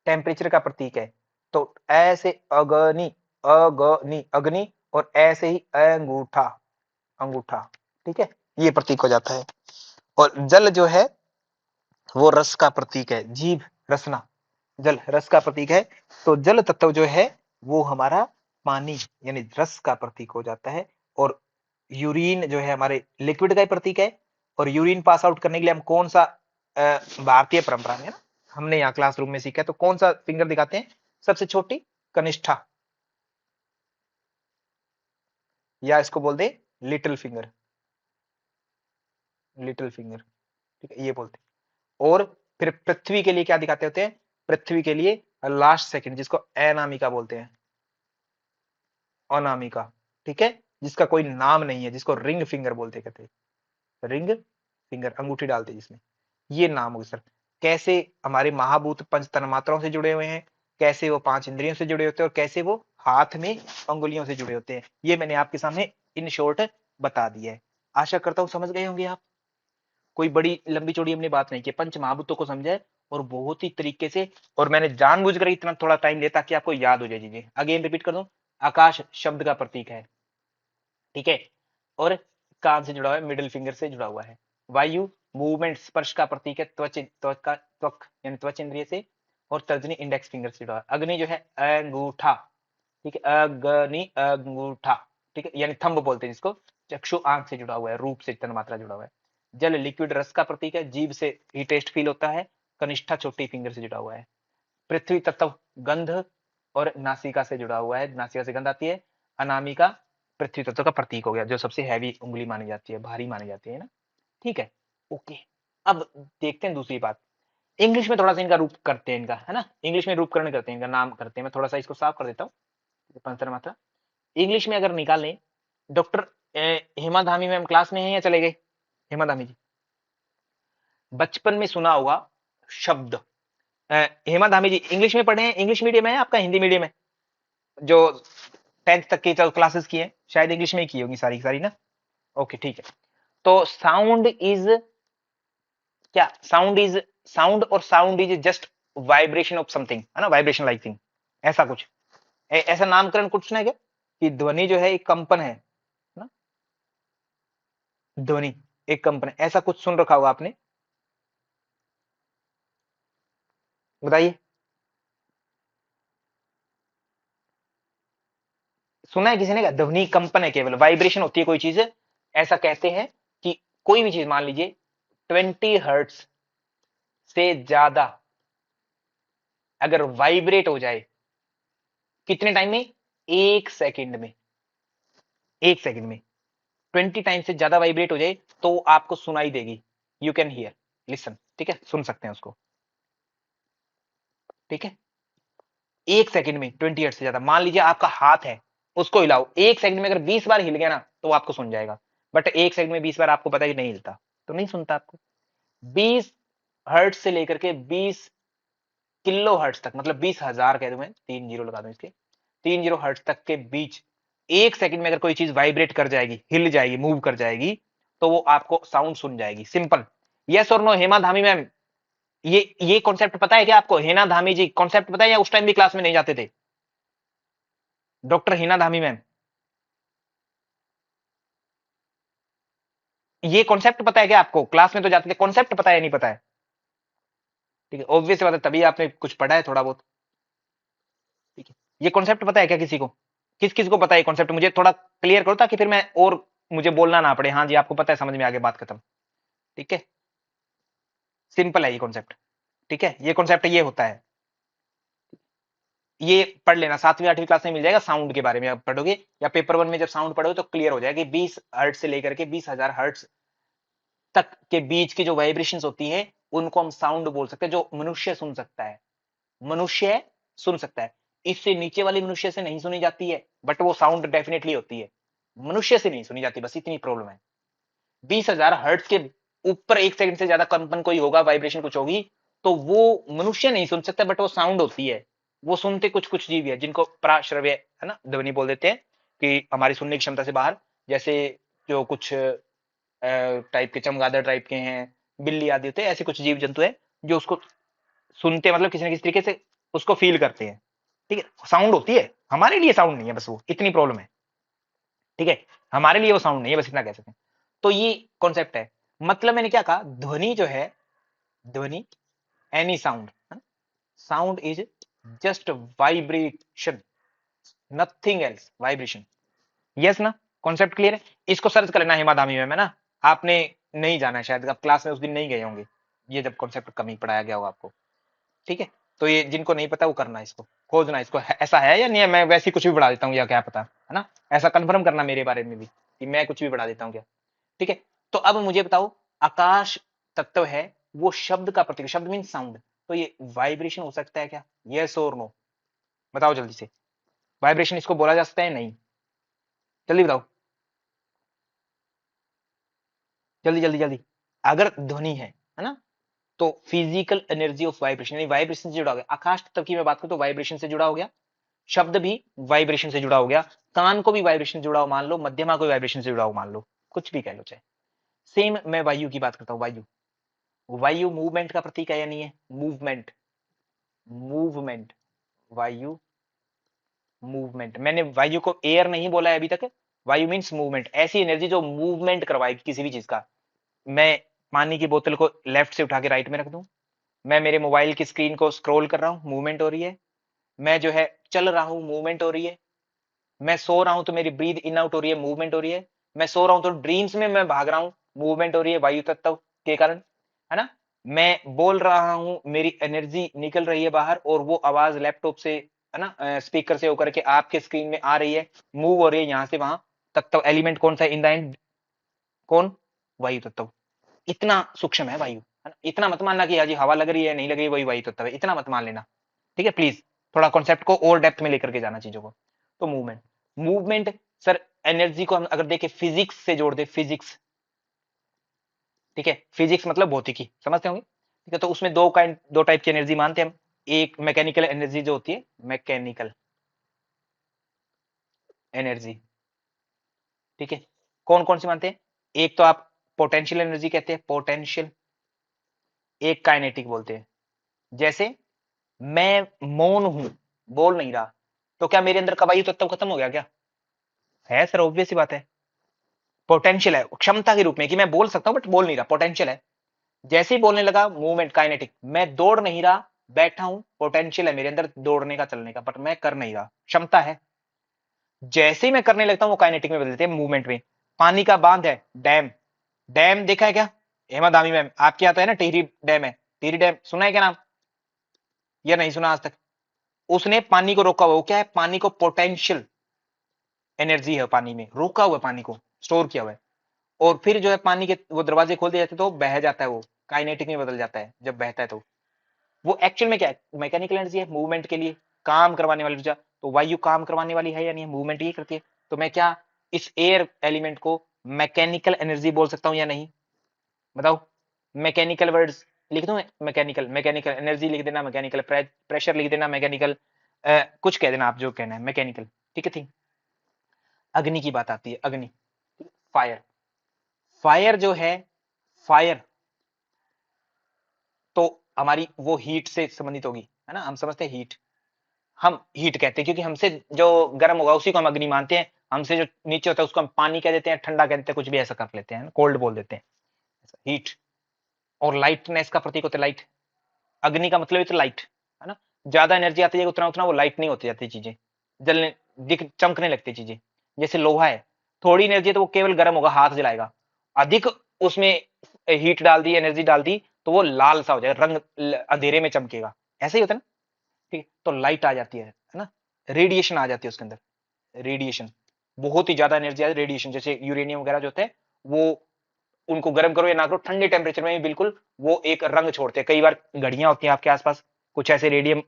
टेम्परेचर का प्रतीक है। तो ऐसे अग्नि, अग्नि, अग्नि, और ऐसे ही अंगूठा, अंगूठा, ठीक है, ये प्रतीक हो जाता है। और जल जो है वो रस का प्रतीक है, जीभ, रसना, जल रस का प्रतीक है। तो जल तत्व जो है वो हमारा पानी यानी रस का प्रतीक हो जाता है। और यूरिन जो है हमारे लिक्विड का ही प्रतीक है। और यूरिन पास आउट करने के लिए हम कौन सा भारतीय परंपरा में ना, हमने यहाँ क्लासरूम में सीखा है, तो कौन सा फिंगर दिखाते हैं? सबसे छोटी कनिष्ठा, या इसको बोल दे लिटिल फिंगर, लिटिल फिंगर, ठीक है, ये बोलते हैं। और फिर पृथ्वी के लिए क्या दिखाते होते हैं? पृथ्वी के लिए लास्ट सेकंड, जिसको अनामिका बोलते हैं, अनामिका, ठीक है, जिसका कोई नाम नहीं है, जिसको रिंग फिंगर बोलते कहते हैं, रिंग फिंगर, अंगूठी डालते जिसमें, ये नाम हो सर। कैसे हमारे महाभूत पंच तन्मात्राओं से जुड़े हुए हैं, कैसे वो पांच इंद्रियों से जुड़े होते हैं, और कैसे वो हाथ में अंगुलियों से जुड़े होते हैं, ये मैंने आपके सामने इन शॉर्ट बता दिया है। आशा करता हूं समझ गए होंगे आप। कोई बड़ी लंबी चौड़ी हमने बात नहीं की, पंच महाभूतों को समझे और बहुत ही तरीके से। और मैंने जानबूझकर इतना थोड़ा टाइम लिया ताकि आपको याद हो जाए चीजें। अगेन रिपीट कर दूं, आकाश शब्द का प्रतीक है, ठीक है, और कान से जुड़ा हुआ है, मिडिल फिंगर से जुड़ा हुआ है। वायु मूवमेंट स्पर्श का प्रतीक है, त्वच, त्वच का त्वक यानी त्वच इंद्रिय से। और तर्जनी इंडेक्स फिंगर से जुड़ा है। अग्नि जो है अंगूठा, ठीक है, अग्नि अंगूठा, ठीक है, यानी थंब बोलते हैं जिसको। चक्षु आंख से जुड़ा हुआ है, रूप से तन्मात्रा जुड़ा हुआ है। जल लिक्विड रस का प्रतीक है, जीभ से ही टेस्ट फील होता है। कनिष्ठा छोटी फिंगर से जुड़ा हुआ है। पृथ्वी तत्व गंध और नासिका से जुड़ा हुआ है, नासिका से गंध आती है। अनामिका पृथ्वी तत्व का प्रतीक हो गया, जो सबसे हैवी उंगली मानी जाती है, भारी मानी जाती है ना, ठीक है। ओके, अब देखते हैं दूसरी बात। इंग्लिश में थोड़ा सा इनका रूप करते हैं, इनका, है ना, इंग्लिश में रूपकरण करते हैं, इनका नाम करते हैं। मैं थोड़ा सा इसको साफ कर देता हूँ, पंचर मात्रा इंग्लिश में अगर निकालें, doctor Hema Dhami ma'am class में है या चले गए? हेमा धामी जी, बचपन में सुना होगा शब्द हेमा धामी जी इंग्लिश में पढ़े हैं, इंग्लिश मीडियम है आपका, हिंदी मीडियम है? जो 10th तक की क्लासेस की है शायद इंग्लिश में ही की होगी सारी सारी ना। ओके ठीक है। तो साउंड इज क्या? साउंड और sound is just vibration of something, है ना, वाइब्रेशन लाइक थिंग, ऐसा कुछ। ऐसा नामकरण कुछ सुना है क्या कि ध्वनि जो है एक कंपन है ना? ध्वनि एक कंपन है, ऐसा कुछ सुन रखा होगा आपने, बताइए। सुना है किसी ने? ध्वनि कंपन है, केवल वाइब्रेशन होती है कोई चीज। ऐसा कहते हैं कि कोई भी चीज मान लीजिए 20 हर्ट्ज से ज्यादा अगर वाइब्रेट हो जाए, कितने टाइम में? 1 सेकंड में। 1 सेकंड में 20 टाइम से ज्यादा वाइब्रेट हो जाए तो आपको सुनाई देगी, यू कैन हियर, लिसन, ठीक है, सुन सकते हैं उसको, ठीक है। 1 सेकंड में 20 हर्ट्ज से ज्यादा, मान लीजिए आपका हाथ है, उसको हिलाओ, 1 सेकंड में अगर 20 बार हिल गया ना तो आपको सुन जाएगा, बट 1 सेकंड में 20 बार आपको पता है कि नहीं हिलता, तो नहीं सुनता आपको। 20 हर्ट्ज से लेकर के 20 किलो हर्ट्ज तक, मतलब 20,000 कह दूं मैं, 3 जीरो लगा दूं इसके, 3 जीरो हर्ट्ज तक के बीच 1 सेकंड में अगर कोई चीज वाइब्रेट कर जाएगी, हिल जाएगी, मूव कर जाएगी, तो वो आपको साउंड सुन जाएगी, सिंपल। यस और नो हेमा धामी मैम, ये कॉन्सेप्ट पता है क्या आपको? हेना धामी जी, कॉन्सेप्ट पता है या उस टाइम भी क्लास में नहीं जाते थे? डॉक्टर हिना धामी मैम, ये कॉन्सेप्ट पता है क्या आपको? क्लास में तो जाते थे, कॉन्सेप्ट पता है नहीं पता है? ठीक है, ऑब्वियस बात है, तभी आपने कुछ पढ़ा है थोड़ा बहुत, ठीक है। ये कॉन्सेप्ट पता है क्या किसी को? किस किस को पता है कॉन्सेप्ट? मुझे थोड़ा क्लियर करो ताकि फिर मैं और मुझे बोलना ना पड़े, हाँ जी आपको पता है, समझ में आगे, बात खत्म, ठीक है। सिंपल है ये कॉन्सेप्ट, ठीक है, ये कॉन्सेप्ट ये होता है, ये पढ़ लेना, 7वीं 8वीं क्लास में मिल जाएगा, साउंड के बारे में आप पढ़ोगे, या पेपर 1 में जब साउंड पढ़ोगे तो क्लियर हो जाएगा कि 20 हर्ट्ज से लेकर के 20,000 हर्ट्ज तक के बीच की जो वाइब्रेशंस होती है उनको हम साउंड बोल सकते हैं, जो मनुष्य सुन सकता है, मनुष्य सुन सकता है। इससे नीचे वाली मनुष्य से नहीं सुनी जाती है, बट वो साउंड डेफिनेटली होती है, मनुष्य से नहीं सुनी जाती, बस इतनी प्रॉब्लम है। 20,000 हर्ट्ज के ऊपर 1 सेकंड से ज्यादा कंपन कोई होगा, वाइब्रेशन कुछ होगी, तो वो मनुष्य नहीं सुन सकता, बट वो साउंड होती है। वो सुनते कुछ कुछ जीव है जिनको प्राश्रव्य, है ना, ध्वनि बोल देते हैं, कि हमारी सुनने की क्षमता से बाहर, जैसे जो कुछ टाइप के चमगादड़ टाइप के हैं, बिल्ली आदि होते हैं, ऐसे कुछ जीव जंतु है जो उसको सुनते हैं, मतलब किसी न किसी तरीके से उसको फील करते हैं, ठीक है। साउंड होती है, हमारे लिए साउंड नहीं है, बस वो इतनी प्रॉब्लम है, ठीक है, हमारे लिए वो साउंड नहीं है, बस इतना कह सकते हैं। तो ये कॉन्सेप्ट है, मतलब मैंने क्या कहा, ध्वनि जो है, ध्वनि, any sound, sound is just vibration, nothing else, vibration. Yes ना, कॉन्सेप्ट क्लियर है? इसको सर्च कर लेना हेमा धामी में ना, आपने नहीं जाना है शायद, आप क्लास में उस दिन नहीं गए होंगे, ये जब कॉन्सेप्ट कमी पढ़ाया गया होगा आपको, ठीक है। तो ये जिनको नहीं पता वो करना, इसको खोजना, इसको ऐसा है या नहीं है, मैं वैसे ही कुछ भी बढ़ा देता हूँ या क्या पता, है ना, ऐसा कंफर्म करना मेरे बारे में भी कि मैं कुछ भी बढ़ा देता हूँ क्या, ठीक है। तो अब मुझे बताओ, आकाश तत्व है, वो शब्द का प्रतीक, शब्द मीन साउंड, तो ये वाइब्रेशन हो सकता है क्या? यस और नो, बताओ जल्दी से, वाइब्रेशन इसको बोला जा सकता है? नहीं, जल्दी बताओ, जल्दी जल्दी जल्दी। अगर ध्वनि है ना, तो फिजिकल एनर्जी ऑफ वाइब्रेशन, यानी वाइब्रेशन से जुड़ा हो गया। आकाश तत्व की मैं बात करूं तो वाइब्रेशन से जुड़ा हो गया, शब्द भी वाइब्रेशन से जुड़ा हो गया, कान को भी वाइब्रेशन से जुड़ा हो मान लो, मध्यमा को भी वाइब्रेशन से जुड़ा हो मान लो, कुछ भी कह लो चाहे। सेम मैं वायु की बात करता हूँ, वायु, वायु मूवमेंट का प्रतीक है या नहीं है? मूवमेंट, मूवमेंट, वायु मूवमेंट, मैंने वायु को एयर नहीं बोला है अभी तक, वायु मीन्स मूवमेंट, ऐसी एनर्जी जो मूवमेंट करवाएगी किसी भी चीज का। मैं पानी की बोतल को लेफ्ट से उठा के राइट में रख दूं, मैं मेरे मोबाइल की स्क्रीन को स्क्रॉल कर रहा हूं, मूवमेंट हो रही है, मैं जो है चल रहा हूं, मूवमेंट हो रही है, मैं सो रहा हूं तो मेरी ब्रीद इन आउट हो रही है, मूवमेंट हो रही है, मैं सो रहा हूं तो ड्रीम्स में मैं भाग रहा हूं, मूवमेंट हो रही है वायु तत्व के कारण, है ना। मैं बोल रहा हूं, मेरी एनर्जी निकल रही है बाहर, और वो आवाज लैपटॉप से, है ना, स्पीकर से होकर के आपके स्क्रीन में आ रही है, मूव हो रही है यहां से वहां। तत्व एलिमेंट कौन सा इन द एंड? कौन? वायु तत्व। इतना सूक्ष्म है वायु, है ना। इतना मत मानना कि जी हवा लग रही है, नहीं लग रही, वही वायु तत्व है, इतना मत मान लेना, ठीक है प्लीज। थोड़ा कॉन्सेप्ट को और डेप्थ में लेकर के जाना चीजों को। तो मूवमेंट, मूवमेंट सर, एनर्जी को हम अगर देखें फिजिक्स से जोड़ दे, फिजिक्स, ठीक है, फिजिक्स मतलब भौतिकी, समझते होंगे, ठीक है। तो उसमें दो टाइप की एनर्जी मानते हैं हम, एक मैकेनिकल एनर्जी जो होती है, मैकेनिकल एनर्जी, ठीक है, कौन कौन सी मानते हैं? एक तो आप पोटेंशियल एनर्जी कहते हैं, पोटेंशियल, एक काइनेटिक बोलते हैं। जैसे मैं मौन हूं, बोल नहीं रहा, तो क्या मेरे अंदर का वायु तत्व खत्म हो गया क्या? है सर, ऑब्वियस सी बात है। पोटेंशियल है, क्षमता के रूप में कि मैं बोल सकता हूं बट बोल नहीं रहा, पोटेंशियल है। जैसे ही बोलने लगा, मूवमेंट, काइनेटिक, मैं दौड़ नहीं रहा, बैठा हूं, पोटेंशियल है मेरे अंदर दौड़ने का, चलने का, बट मैं कर नहीं रहा, क्षमता है। जैसे ही मैं करने लगता हूं, वो काइनेटिक में बदल देते हैं, मूवमेंट में। पानी का बांध है, डैम, डैम देखा है क्या? हेमा दामी मैम, आपके यहाँ तो है ना, टिहरी डैम है, टिहरी डैम सुना है क्या नाम, या नहीं सुना आज तक? उसने पानी को रोका हुआ, वो क्या है, पानी को पोटेंशियल एनर्जी है, पानी में रोका हुआ है, पानी को स्टोर किया हुआ है। और फिर जो है पानी के वो दरवाजे खोल दिए जाते हैं, तो बह जाता है, वो काइनेटिक में बदल जाता है जब बहता है। तो वो एक्चुअल में क्या है, मैकेनिकल एनर्जी है, मूवमेंट के लिए काम करवाने वाली ऊर्जा। तो वायु काम करवाने वाली है या नहीं, मूवमेंट ये करती है। तो मैं क्या इस एयर एलिमेंट को मैकेनिकल एनर्जी बोल सकता हूं या नहीं, बताओ? मैकेनिकल वर्ड्स लिख दूं, मैकेनिकल, मैकेनिकल एनर्जी लिख देना, मैकेनिकल प्रेशर लिख देना, मैकेनिकल कुछ कह देना आप जो कहना है, मैकेनिकल, ठीक है। ठीक, अग्नि की बात आती है, अग्नि, फायर, फायर जो है, फायर तो हमारी वो हीट से संबंधित होगी, है ना, हम समझते हैं हीट, हम हीट कहते हैं क्योंकि हमसे जो गर्म होगा उसी को हम अग्नि मानते हैं। हमसे जो नीचे होता है उसको हम पानी कह देते हैं, ठंडा कह देते हैं, कुछ भी ऐसा कर लेते हैं, कोल्ड बोल देते हैं, हीट। और लाइटनेस का प्रतीक होता है लाइट, अग्नि का मतलब तो लाइट, है ना। ज्यादा एनर्जी आती है उतना उतना वो लाइट नहीं होती जाती चीजें, जलने, दिख, चमकने लगती चीजें। जैसे लोहा है, थोड़ी एनर्जी है तो वो केवल गर्म होगा, हाथ जलाएगा। अधिक उसमें हीट डाल दी, एनर्जी डाल दी, तो वो लाल सा हो जाएगा, रंग अंधेरे में चमकेगा, ऐसे ही होता है ना। ठीक, तो लाइट आ जाती है ना, रेडिएशन आ जाती है उसके अंदर, रेडिएशन, बहुत ही ज्यादा एनर्जी आ जाती है, रेडिएशन। जैसे यूरेनियम वगैरह जो होते हैं, वो उनको गर्म करो या ना करो, ठंडे टेम्परेचर में भी बिल्कुल वो एक रंग छोड़ते हैं। कई बार घड़ियां होती हैं आपके आसपास, कुछ ऐसे रेडियम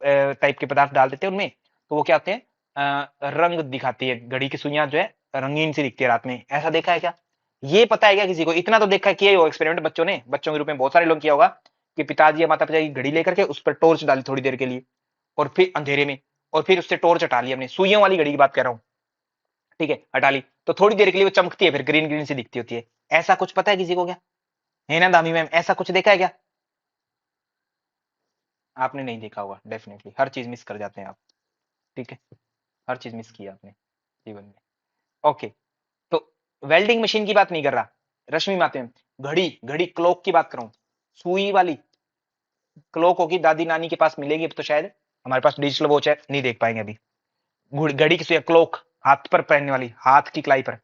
टाइप के पदार्थ डाल देते हैं उनमें, तो वो क्या होते हैं, रंग दिखाती है, घड़ी की सुइयां जो है रंगीन सी दिखती है रात में। ऐसा देखा है क्या? ये पता है क्या किसी को? इतना तो देखा है, किया ही हो एक्सपेरिमेंट बच्चों ने, बच्चों के रूप में बहुत सारे लोग किया होगा कि पिताजी या माता पिता की घड़ी लेकर के उस पर टॉर्च डाली थोड़ी देर के लिए, और फिर अंधेरे में, और फिर उससे टॉर्च हटा ली, हमने सुइयों वाली घड़ी की बात कर रहा हूँ, ठीक है, हटा ली, तो थोड़ी देर के लिए वो चमकती है, फिर ग्रीन ग्रीन सी दिखती होती है। ऐसा कुछ पता है किसी को क्या? है ना दामी मैम, ऐसा कुछ देखा है क्या? आपने नहीं देखा होगा, डेफिनेटली हर चीज मिस कर जाते हैं आप, ठीक है, हर चीज मिस की आपने जीवन में। ओके, तो वेल्डिंग मशीन की बात नहीं कर रहा, रश्मि माते में घड़ी, घड़ी क्लॉक की बात कर रहा हूं, सुई वाली क्लॉक होगी, दादी नानी के पास मिलेगी अब तो शायद, हमारे पास डिजिटल वॉच है, नहीं देख पाएंगे अभी। घड़ी की सुई, क्लॉक, हाथ पर पहनने वाली, हाथ की कलाई पर,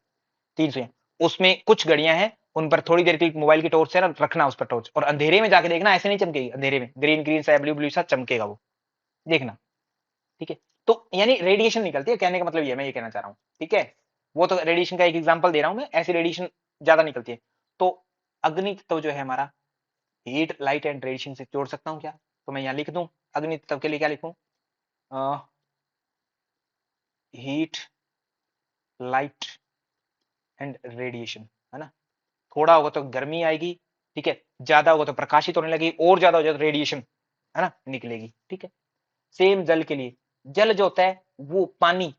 तीन सुइयां, उसमें कुछ घड़ियां हैं, उन पर थोड़ी देर के लिए मोबाइल की टॉर्च है ना, रखना उस पर टॉर्च, और अंधेरे में जाके देखना, ऐसे नहीं चमकेगी, अंधेरे में ग्रीन ग्रीन सा ब्लू ब्लू सा चमकेगा वो, देखना, ठीक है। तो यानी रेडिएशन निकलती है, कहने का मतलब ये मैं ये कहना चाह रहा हूँ, ठीक है। वो तो रेडिएशन का एक एग्जांपल दे रहा हूं मैं, ऐसी रेडिएशन ज्यादा निकलती है। तो अग्नि तत्व जो है हमारा, हीट लाइट एंड रेडिएशन से जोड़ सकता हूँ क्या? तो मैं यहाँ लिख दूं, अग्नि तत्व के लिए क्या लिखूं, हीट लाइट एंड रेडिएशन, है ना। थोड़ा होगा तो गर्मी आएगी, ठीक है, ज्यादा होगा तो प्रकाशित होने लगेगी, और ज्यादा हो जाए तो रेडिएशन, है ना, निकलेगी, ठीक है। सेम जल के लिए, जल जो होता है वो पानी,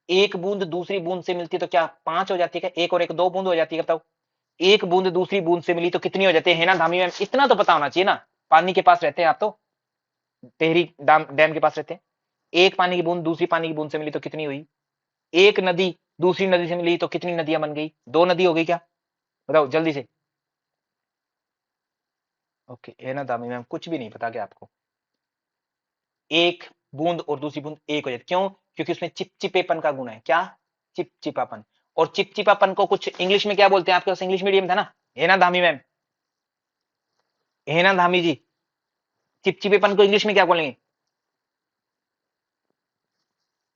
एक बूंद दूसरी बूंद से मिलती है तो क्या पांच हो जाती है क्या? एक और एक दो बूंद हो जाती है, बताओ। एक बूंद दूसरी बूंद से मिली तो कितनी हो जाती है ना धामी मैम? इतना तो पता होना चाहिए ना, पानी के पास रहते हैं आप तो, टेहरी डैम के पास रहते हैं। एक पानी की बूंद दूसरी पानी की बूंद से मिली तो कितनी हुई? एक नदी दूसरी नदी से मिली तो कितनी नदियां बन गई? दो नदी हो गई क्या? बताओ जल्दी से। ओके, है ना दामी मैम, कुछ भी नहीं पता क्या आपको? एक बूंद और दूसरी बूंद एक हो जाती, क्यों? क्योंकि उसमें चिपचिपेपन का गुण है, क्या? चिपचिपापन। और चिपचिपापन को कुछ इंग्लिश में क्या बोलते हैं? आपके पास इंग्लिश मीडियम था ना, है ना धामी मैम, है ना धामी जी, चिपचिपेपन को इंग्लिश में क्या बोलेंगे?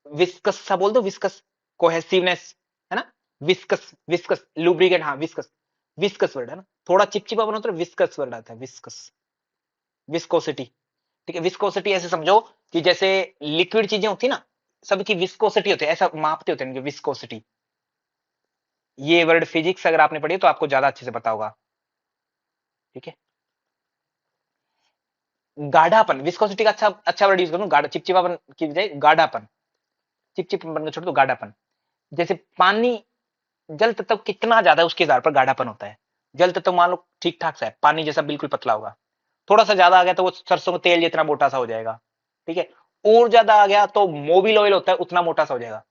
विस्कस सा बोल दो, विस्कस, कोहेसिवनेस, है ना, विस्कस, विस्कस लुब्रिकेट, हाँ विस्कस, विस्कस वर्ड है ना, थोड़ा चिपचिपापन होता है, विस्कस वर्ड आता है, विस्कस, विस्कोसिटी, ठीक है। विस्कोसिटी ऐसे समझो कि जैसे लिक्विड चीजें होती है ना, सबकी विस्कोसिटी होती है, ऐसा मापते होते हैं विस्कोसिटी। ये वर्ड फिजिक्स अगर आपने पढ़ी तो आपको ज्यादा अच्छे से पता होगा, ठीक है। गाढ़ापन, विस्कोसिटी का अच्छा वर्ड यूज करूं, गाढ़ा, चिपचिपापन की बजाय गाढ़ापन, चिपचिपापन को छोड़ दो, गाढ़ापन। जैसे पानी जल तत्व कितना ज्यादा है उसके आधार पर गाढ़ापन होता है। जल तत्व मान लो ठीक ठाक सा है, पानी जैसा बिल्कुल पतला होगा, थोड़ा सा ज्यादा आ गया तो वो सरसों का तेल जितना मोटा सा हो जाएगा, ठीक है। और ज्यादा आ गया तो मोबिल ऑयल होता है उतना मोटा सा हो जाएगा,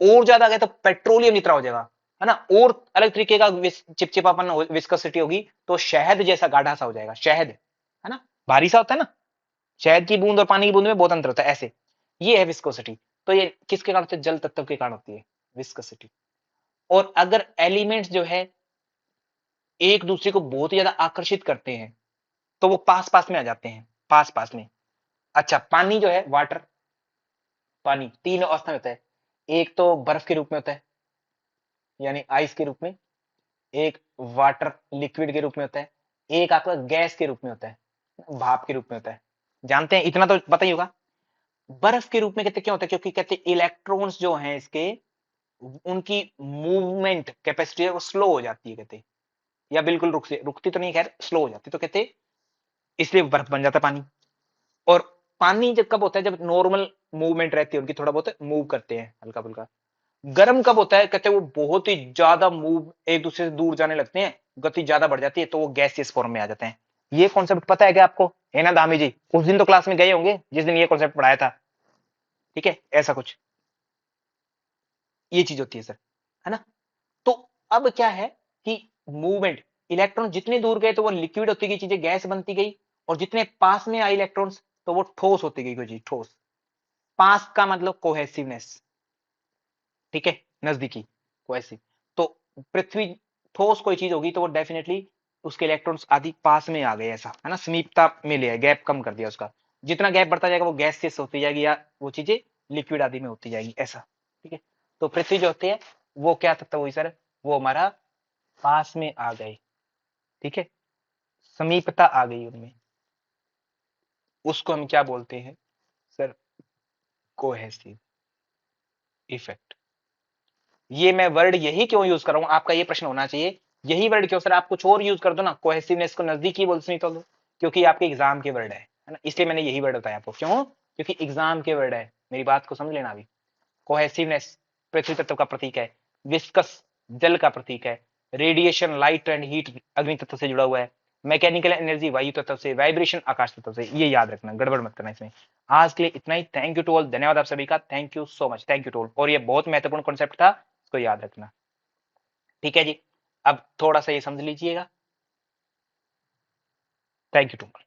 और ज्यादा आ गया तो पेट्रोलियम जितना हो जाएगा, है ना। और अलग तरीके का चिपचिपापन विस्कोसिटी होगी तो शहद जैसा गाढ़ा सा हो जाएगा, शहद, है ना, भारी सा होता है ना, शहद की बूंद और पानी की बूंद में बहुत अंतर होता है, ऐसे। ये है विस्कोसिटी। तो ये किसके कारण होती है? जल तत्व के कारण होती है विस्कोसिटी। और अगर एलिमेंट्स जो है एक दूसरे को बहुत ही ज्यादा आकर्षित करते हैं तो वो पास पास में आ जाते हैं, पास पास में। अच्छा, पानी जो है, वाटर, पानी तीन अवस्था में होता है। एक तो बर्फ के रूप में होता है, यानी आइस के रूप में। एक वाटर लिक्विड के रूप में होता है। एक आपका गैस के रूप में होता है, भाप के रूप में होता है। जानते हैं, इतना तो पता ही होगा। बर्फ के रूप में कहते क्यों होता है? क्योंकि कहते इलेक्ट्रॉन्स जो हैं इसके, उनकी मूवमेंट कैपेसिटी है वो स्लो हो जाती है, कहते, या बिल्कुल रुकती तो नहीं, खैर स्लो हो जाती, तो कहते इसलिए बर्फ बन जाता है पानी। और पानी जब कब होता है? जब नॉर्मल मूवमेंट रहती है उनकी, थोड़ा बहुत मूव करते हैं हल्का फुल्का। गर्म कब होता है? कहते हैं वो बहुत ही ज्यादा मूव, एक दूसरे से दूर जाने लगते हैं, गति ज्यादा बढ़ जाती है, तो वो गैसियस फॉर्म में आ जाते हैं। ये कॉन्सेप्ट पता है क्या आपको? है ना दामी जी, उस दिन तो क्लास में गए होंगे जिस दिन ये कॉन्सेप्ट पढ़ाया था, ठीक है, ऐसा कुछ ये चीज होती है सर, है ना। तो अब क्या है कि मूवमेंट, इलेक्ट्रॉन जितने दूर गए तो वो लिक्विड होती गई, चीजें गैस बनती गई, और जितने पास में आए इलेक्ट्रॉन्स तो वो ठोस होती गई, कोई चीज ठोस। पास का मतलब कोहेसिवनेस, ठीक है, नजदीकी, कोहेसिव। तो पृथ्वी ठोस कोई चीज होगी तो वो डेफिनेटली उसके इलेक्ट्रॉन्स आदि पास में आ गए, ऐसा है ना, समीपता में ले आए, गैप कम कर दिया उसका। जितना गैप बढ़ता जाएगा वो गैसियस होती जाएगी, या वो चीजें लिक्विड आदि में होती जाएगी, ऐसा, ठीक है। तो पृथ्वी जो होती है वो क्या तत्व हुई सर? वो हमारा पास में आ गए, ठीक है, समीपता आ गई उनमें, उसको हम क्या बोलते हैं सर? Cohesive effect. ये मैं वर्ड यही क्यों यूज कर रहा हूं, आपका ये प्रश्न होना चाहिए, यही वर्ड क्यों सर? आप कुछ और यूज कर दो ना, कोहेसिवनेस को नजदीकी बोल नहीं तो दो, क्योंकि आपके एग्जाम के वर्ड है ना, इसलिए मैंने यही वर्ड बताया आपको। क्यों? क्योंकि एग्जाम के वर्ड है, मेरी बात को समझ लेना अभी। कोहेसिवनेस पृथ्वी तत्व का प्रतीक है, विस्कस जल का प्रतीक है, रेडिएशन लाइट एंड हीट अग्नि तत्व से जुड़ा हुआ है, मैकेनिकल एनर्जी वायु तत्व से, वाइब्रेशन आकाश तत्व से। ये याद रखना, गड़बड़ मत करना इसमें। आज के लिए इतना ही। थैंक यू टू ऑल, धन्यवाद आप सभी का, thank you so much, thank you to all. और ये बहुत महत्वपूर्ण कॉन्सेप्ट था, इसको याद रखना, ठीक है जी। अब थोड़ा सा ये समझ लीजिएगा। Thank you to all.